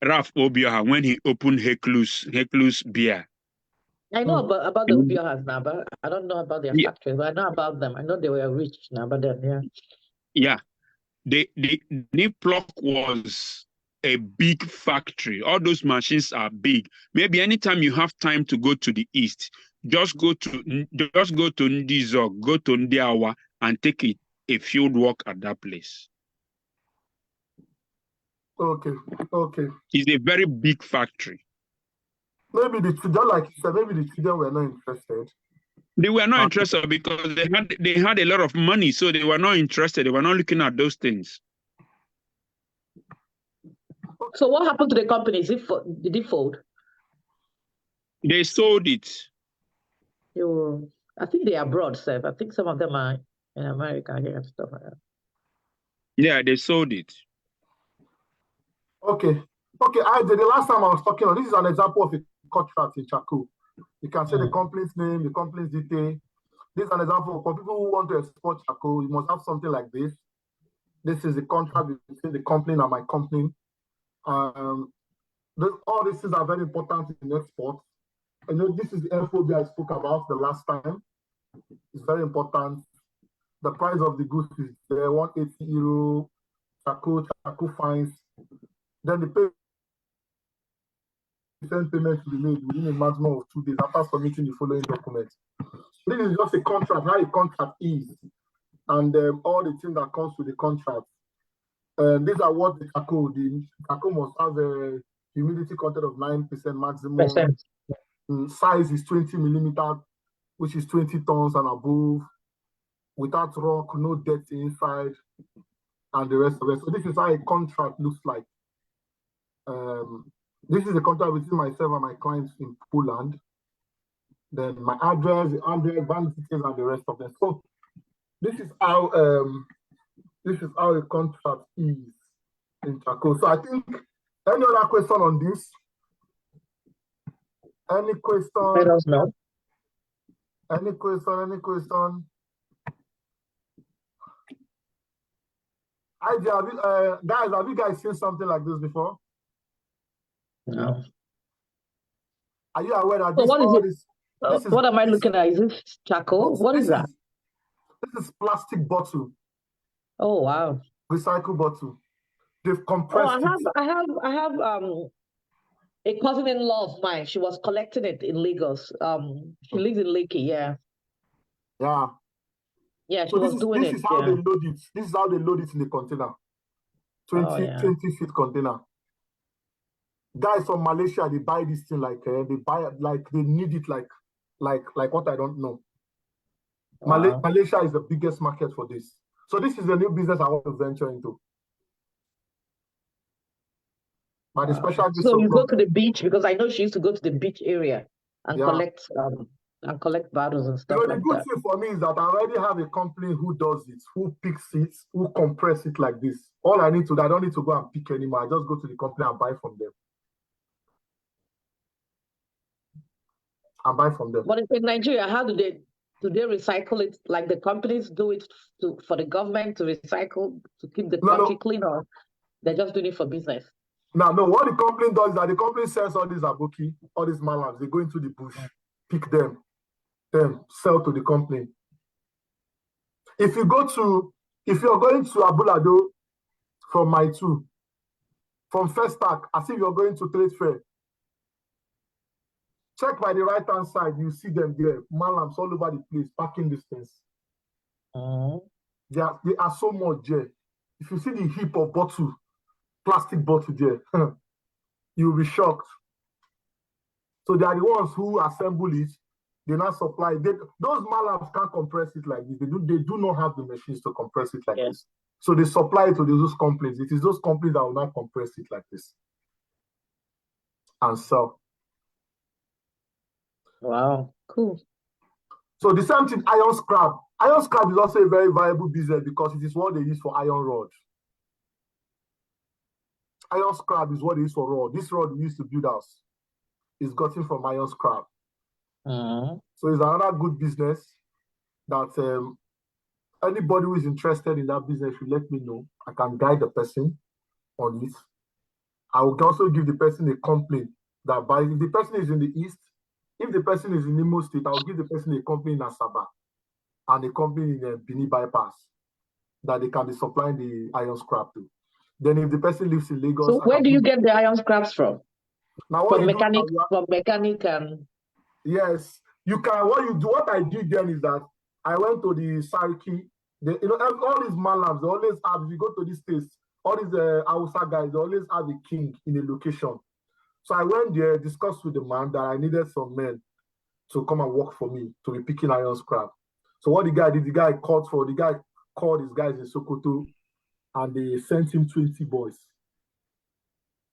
Ralph Obioha when he opened Heclus beer. I know about the Obiohas now, but I don't know about their factories. But I know about them. I know they were rich now, but then yeah. The Niplock was a big factory. All those machines are big. Maybe anytime you have time to go to the east, just go to Ndizog, go to Ndiawa, and take a field walk at that place. Okay. It's a very big factory. Maybe the children were not interested. They were not interested because they had a lot of money, so they were not interested. They were not looking at those things. So what happened to the company? Did it fold? They sold it. I think they are abroad, Seth. I think some of them are in America here and stuff like that. Yeah, they sold it. Okay. The last time I was talking, this is an example of a contract in Chaco. You can say the company's name, the company's detail. This is an example for people who want to export Chaco. You must have something like this. This is the contract between the company and my company. All these things are very important in export. This is the FOB I spoke about the last time. It's very important. The price of the goods is there, 180 euro, charcoal fines. Then the payment to be made within a maximum of 2 days after submitting the following documents. This is just a contract, how a contract is, and all the things that comes with the contract. These are what the charcoal must have a humidity content of 9% maximum. Size is 20 millimeter, which is 20 tons and above, without rock, no dirt inside, and the rest of it. So this is how a contract looks like. This is a contract between myself and my clients in Poland. Then my address, bank details, and the rest of them. So this is how a contract is in charcoal. So I think any other question on this? Any question? Let us know. Any question? Guys, have you guys seen something like this before? No. Are you aware that So what is it? What am I looking at? Is this charcoal? What is that? This is plastic bottle. Oh wow. Recycle bottle. They've compressed it. I have a cousin-in-law of mine. She was collecting it in Lagos. She lives in Lekki, yeah. Yeah. Yeah, she was doing it. This is how they load it. This is how they load it in the container. 20 feet container. Guys from Malaysia, they buy this thing they need it like what I don't know. Wow. Malaysia is the biggest market for this. So this is a new business I want to venture into. But wow. So you go to the beach, because I know she used to go to the beach area and collect bottles and stuff like that. The good thing for me is that I already have a company who does it, who picks it, who compress it like this. All I don't need to go and pick anymore. I just go to the company and buy from them. But in Nigeria, how do they recycle it? Like the companies do it for the government to recycle, to keep the country clean, or they're just doing it for business? No, what the company does is that the company sells all these aboki, all these malams. They go into the bush, pick them, then sell to the company. If you're going to Abulado from Maitu, from Festac, as if you're going to Trade Fair, check by the right-hand side, you see them there, malams all over the place, packing distance. They are so much there. If you see the heap of plastic bottle there, you'll be shocked. So they are the ones who assemble it. They not supply. Those malams can't compress it like this. They do not have the machines to compress it like this. So they supply it to those companies. It is those companies that will not compress it like this and sell. Wow, cool. So the same thing, iron scrap. Iron scrap is also a very viable business because it is what they use for iron rod. Iron scrap is what they use for rod. This rod we used to build house is gotten from iron scrap. So it's another good business that anybody who is interested in that business should let me know. I can guide the person on it. I will also give the person a company that buys. If the person is in the east, if the person is in Imo State, I'll give the person a company in Asaba and a company in Bini Bypass that they can be supplying the iron scrap to. Then if the person lives in Lagos... So where do you get the iron scraps from? Now, from mechanic and... Yes. You can, what I did then is that I went to the Sarki. All these malams, they always have, if you go to these states, all these Hausa guys, they always have a king in a location. So I went there, discussed with the man that I needed some men to come and work for me to be picking iron scrap. So what the guy did, the guy called his guys in Sokoto and they sent him 20 boys.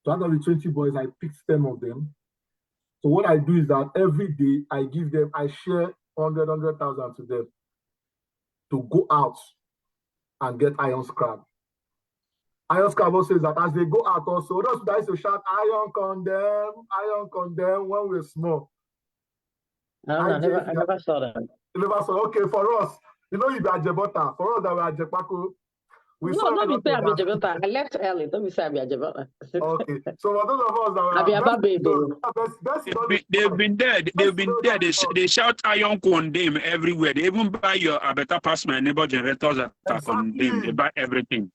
So out of the 20 boys, I picked 10 of them. So what I do is that every day I share 100,000 to them to go out and get iron scrap. Iron scrap also says that as they go out also, those guys will shout, iron condemn when we're small. I never saw that. You never saw, okay, for us, you be Ajebota, for us that we're Ajepako. We No, saw don't a be lot say of I'm a that. Jabota. I left early. Don't be say I'm a Jabota. Okay, so for those of us that I'll be about baby. They've been there. They've been there. They shout iron condemn everywhere. They even buy your better pass my neighbor generators that are condemned. They buy everything.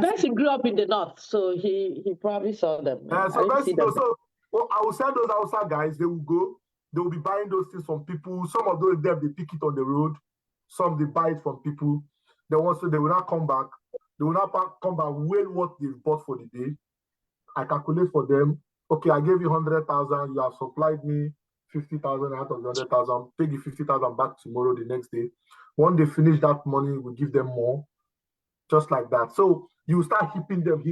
Bessie grew up in the north, so he probably saw them. So Bessie, I will send those outside guys. They will be buying those things from people. Some of those them they pick it on the road. Some they buy it from people. They will not come back. They will not come back with what they've bought for the day. I calculate for them. Okay, I gave you 100,000. You have supplied me 50,000 out of the 100,000. Take the 50,000 back tomorrow, the next day. When they finish that money, we give them more. Just like that. So you start hipping them.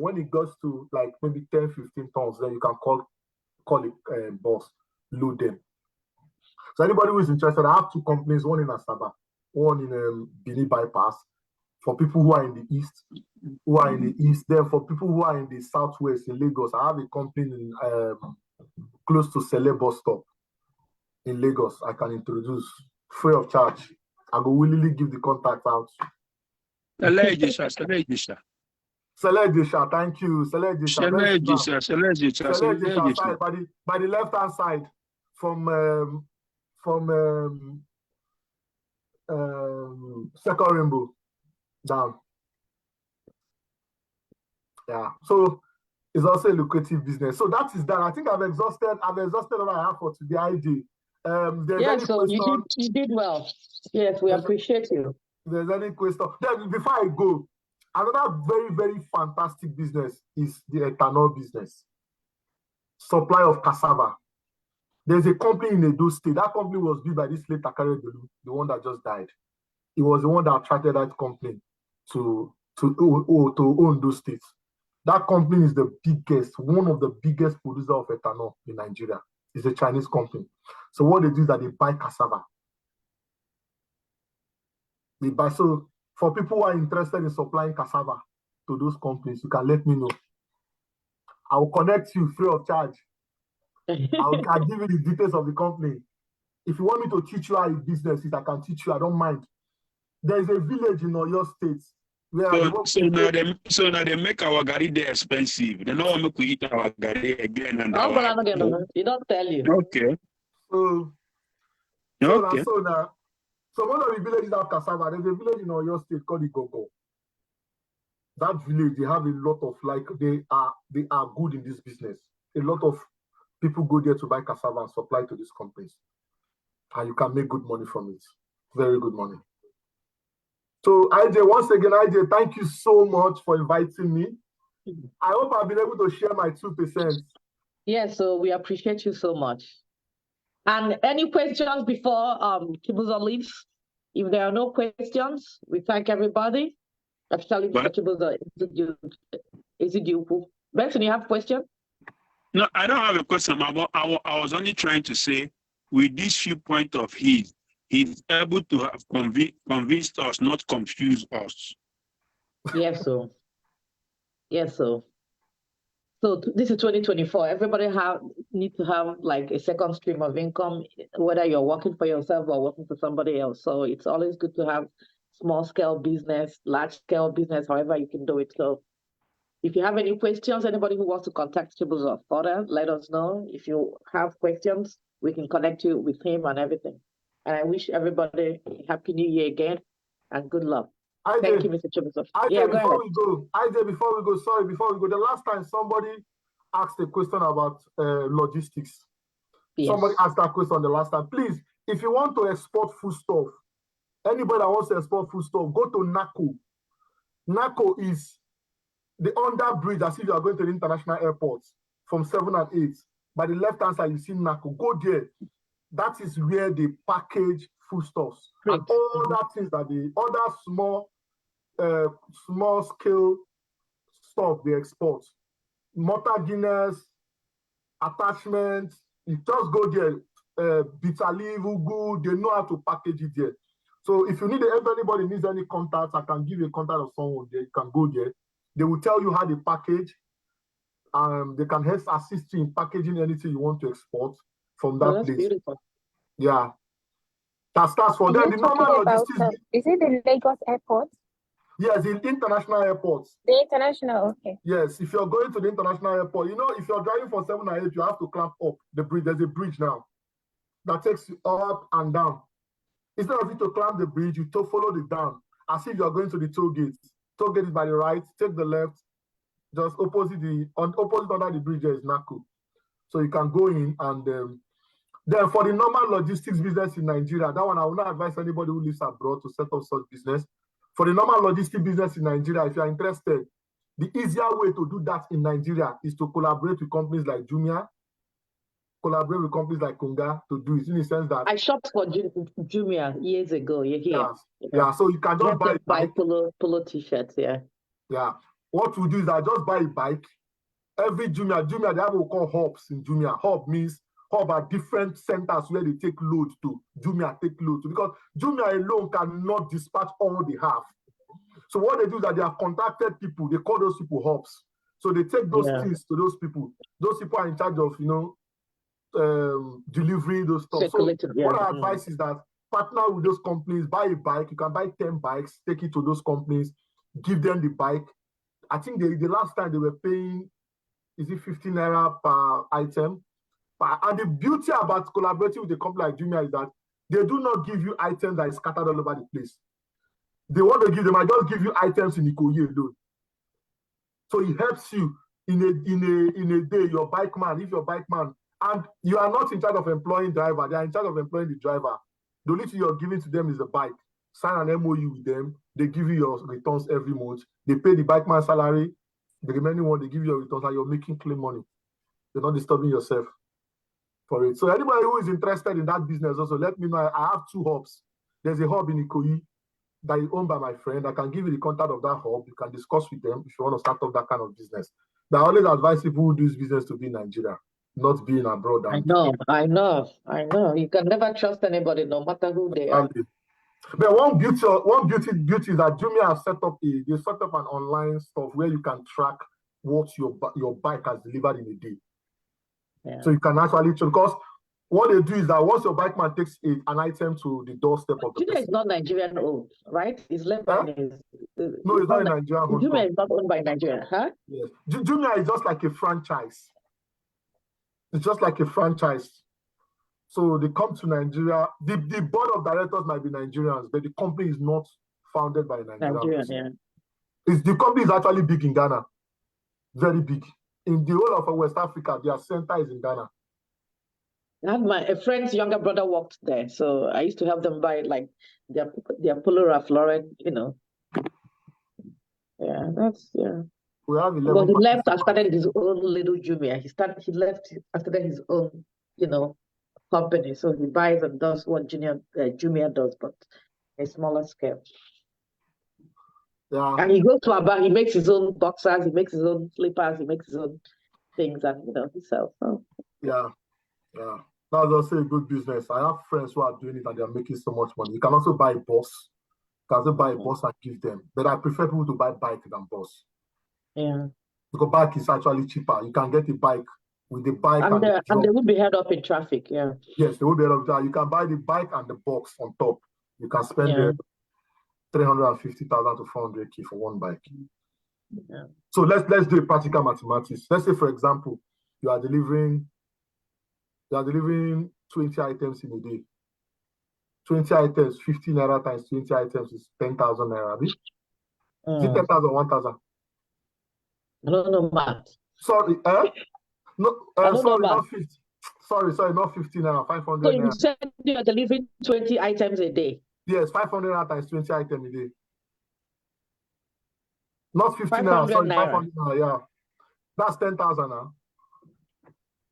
When it goes to like maybe 10, 15 tons, then you can call it boss, load them. So anybody who is interested, I have two companies, one in Asaba, one in Bini Bypass. For people who are in the east, then for people who are in the southwest in Lagos, I have a company in close to Sele bus stop in Lagos. I can introduce free of charge. I will willingly give the contact out. Sele, thank you. Sele side by the left hand side from Second Rainbow down. Yeah, so it's also a lucrative business. So that is that. I think I've exhausted what I have for today, IJ. Yeah, so you did well. Yes, we appreciate you. If there's any question, then before I go, another very, very fantastic business is the ethanol business. Supply of cassava. There's a company in Edo State. That company was built by this late Akare Delu, the one that just died. It was the one that attracted that company to own those states. That company is one of the biggest producers of ethanol in Nigeria. It's a Chinese company. So what they do is that they buy cassava. So for people who are interested in supplying cassava to those companies, you can let me know. I will connect you free of charge. I'll give you the details of the company. If you want me to teach you how a business is, I can teach you. I don't mind. There is a village in Oyo State where so now they make our gari there expensive. They don't want to eat our gari again. And you don't tell you. Okay. So one of the villages have cassava. There's a village in Oyo State called Igogo. That village, they have a lot of they are good in this business. A lot of people go there to buy cassava and supply to these companies. And you can make good money from it. Very good money. So once again, thank you so much for inviting me. I hope I've been able to share my 2%. Yes, so we appreciate you so much. And any questions before Chibuzor leaves? If there are no questions, we thank everybody. Especially Mr. Chibuzor. Is it you? Benson, you have a question? No, I don't have a question. I was only trying to say, with this viewpoint of his, he's able to have convinced us, not confuse us. Yes, so. Yes, so. So this is 2024. Everybody need to have like a second stream of income, whether you're working for yourself or working for somebody else. So it's always good to have small scale business, large scale business, however you can do it. So if you have any questions, anybody who wants to contact Chibuzor further, let us know. If you have questions, we can connect you with him and everything. And I wish everybody a happy new year again and good luck. Thank you, Mr. Chibuzor. Before we go, the last time somebody asked a question about logistics. Yes. Somebody asked that question the last time. Please, if you want to export food stuff, anybody that wants to export food stuff, go to NACO. NACO is the under bridge as if you are going to the international airport from 7 and 8. By the left-hand side, you see NACO. Go there. That is where they package foodstuffs. And all that things that the other small scale stuff they export. Mortar Guinness, attachments, you just go there, bitter leaf, ugu, they know how to package it there. So if anybody needs any contacts, I can give you a contact of someone there. You can go there. They will tell you how they package. They can help assist you in packaging anything you want to export from that place. Beautiful. Yeah. That starts for them. The normal logistics. Is it the Lagos airport? Yes, in international airports. The international, okay. Yes, if you're going to the international airport, you know, if you're driving for 7 or 8, you have to climb up the bridge. There's a bridge now that takes you up and down. Instead of you to climb the bridge, you to follow it down as if you're going to the toll gate. Toll gate is by the right, take the left, just opposite under the bridge there is NACO. So you can go in and then for the normal logistics business in Nigeria, that one I will not advise anybody who lives abroad to set up such business. For the normal logistics business in Nigeria, if you're interested, the easier way to do that in Nigeria is to collaborate with companies like Jumia, collaborate with companies like Kunga to do it, in the sense that I shopped for Jumia years ago. You're here. Yeah, so you can just buy polo t-shirts, yeah. Yeah. What we do is I just buy a bike. Every Jumia, they have what we call hubs in Jumia. Hub are different centers where they take load to. Jumia take load to, because Jumia alone cannot dispatch all they have. So what they do is that they have contacted people, they call those people hubs. So they take those things to those people. Those people are in charge of, delivering those stuff. So what I advise is that partner with those companies, buy a bike. You can buy 10 bikes, take it to those companies, give them the bike. I think the last time they were paying, is it 15 naira per item? And the beauty about collaborating with a company like Jumia is that they do not give you items that is scattered all over the place. They want to give them, I just give you items in Ikoyi alone. So it helps you in a day, your bike man, if your bike man, and you are not in charge of employing driver, they are in charge of employing the driver. The only thing you're giving to them is the bike. Sign an MOU with them, they give you your returns every month. They pay the bike man salary, the remaining one, they give you your returns, and you're making clean money. You're not disturbing yourself for it. So anybody who is interested in that business also, let me know. I have 2 hubs. There's a hub in Ikoyi that is owned by my friend. I can give you the contact of that hub. You can discuss with them if you want to start up that kind of business. But I always advise people who do this business to be in Nigeria, not being abroad. I know. You can never trust anybody, no matter who they are. But one beauty is that Jumia has set up an online stuff where you can track what your bike has delivered in a day. Yeah. So you can actually, because what they do is that once your bike man takes an item to the doorstep of the Jumia is not Nigerian owned, right? It's led by No, it's not Nigerian owned. Jumia is not owned by Nigeria, huh? Yes. Jumia is just like a franchise. It's just like a franchise. So they come to Nigeria. The board of directors might be Nigerians, but the company is not founded by Nigerians. The company is actually big in Ghana. Very big. In the whole of West Africa, their center is in Ghana. A friend's younger brother worked there, so I used to help them buy like their Polo Ralph Lauren, Yeah, that's We have 11. Well, he left and started his own little Jumia. He left and started his own, company. So he buys and does what Jumia does, but a smaller scale. Yeah. And he goes to Aba, he makes his own boxers, he makes his own slippers, he makes his own things, and he sells. So. Yeah. That's also a good business. I have friends who are doing it and they're making so much money. You can also buy a bus. You can also buy a bus and give them. But I prefer people to buy bike than bus. Yeah. Because bike is actually cheaper. You can get a bike with the bike and they will be held up in traffic, yeah. Yes, they will be held up in traffic. You can buy the bike and the box on top. You can spend 350,000 to 400K for one bike. Yeah. So let's do a practical mathematics. Let's say, for example, you are delivering 20 items in a day. 20 items, 50 naira times 20 items is 10,000 naira. Is it 10,000 or 1,000? I don't know math. Sorry, not 50. Sorry, not 50 naira, 500 So naira. you said you are delivering 20 items a day? Yes, 500 naira times 20 items a day. Not 50 naira, sorry, 500 naira, yeah. That's 10,000 now.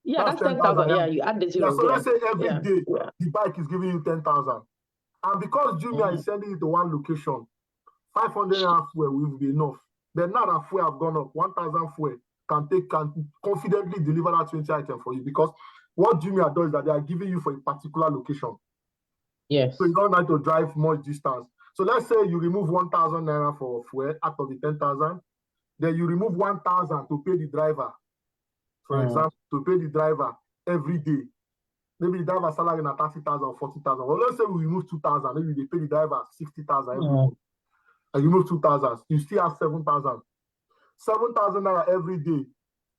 Yeah, that's 10,000. Yeah, you add the zero. Yeah, so let's say every day the bike is giving you 10,000. And because Jumia is sending it to one location, 500 naira fuel will be enough. But now that fuel have gone up, 1,000 fuel can confidently deliver that 20 items for you, because what Jumia does is that they are giving you for a particular location. Yes. So you don't have to drive much distance. So let's say you remove 1,000 naira for fuel out of the 10,000, then you remove 1,000 to pay the driver. For example, to pay the driver every day. Maybe the driver salary is 30,000 or 40,000. Well, let's say we remove 2,000. Maybe they pay the driver 60,000 every month. and you move 2,000, you still have 7,000. 7,000 naira every day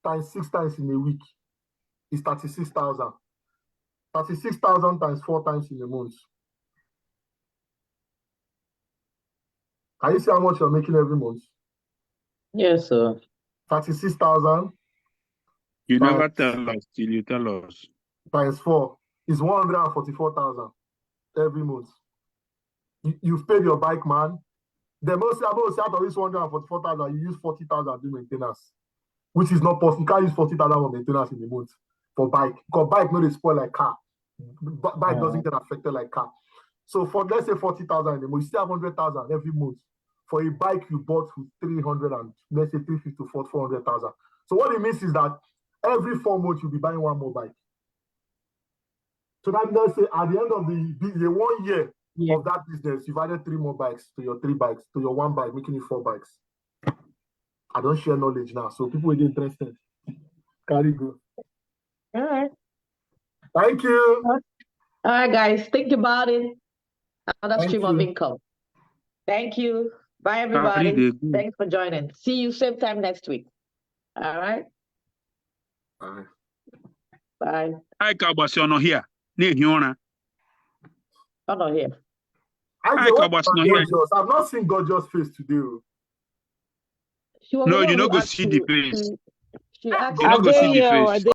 times 6 times in a week is 36,000. 36,000 times 4 times in a month. Can you see how much you're making every month? Yes, sir. 36,000. You never tell us till you tell us. Times 4 is 144,000 every month. You've paid your bike, man. The most out of this 144,000, you use 40,000 to maintenance, which is not possible. You can't use 40,000 for maintenance in a month for bike, because bike no dey spoil like car. Bike doesn't get affected like car. So for, let's say 40,000 in a month, you still have 100,000 every month for a bike you bought with 300 and let's say 350 to 400,000. So what it means is that every 4 months you'll be buying one more bike. So that means, say, at the end of the 1 year of that business, you've added 3 more bikes to your 3 bikes, to your 1 bike, making it 4 bikes. I don't share knowledge now, so people will be interested. Carry go. All right. Thank you. All right, guys. Think about it. Another stream of income. Thank you. Bye, everybody. Thanks for joining. See you same time next week. All right. Bye. Bye. I was on here. I'm not here. I've not seen Gorgeous face today. She was no, you know go see the face. She asked you know go see the face.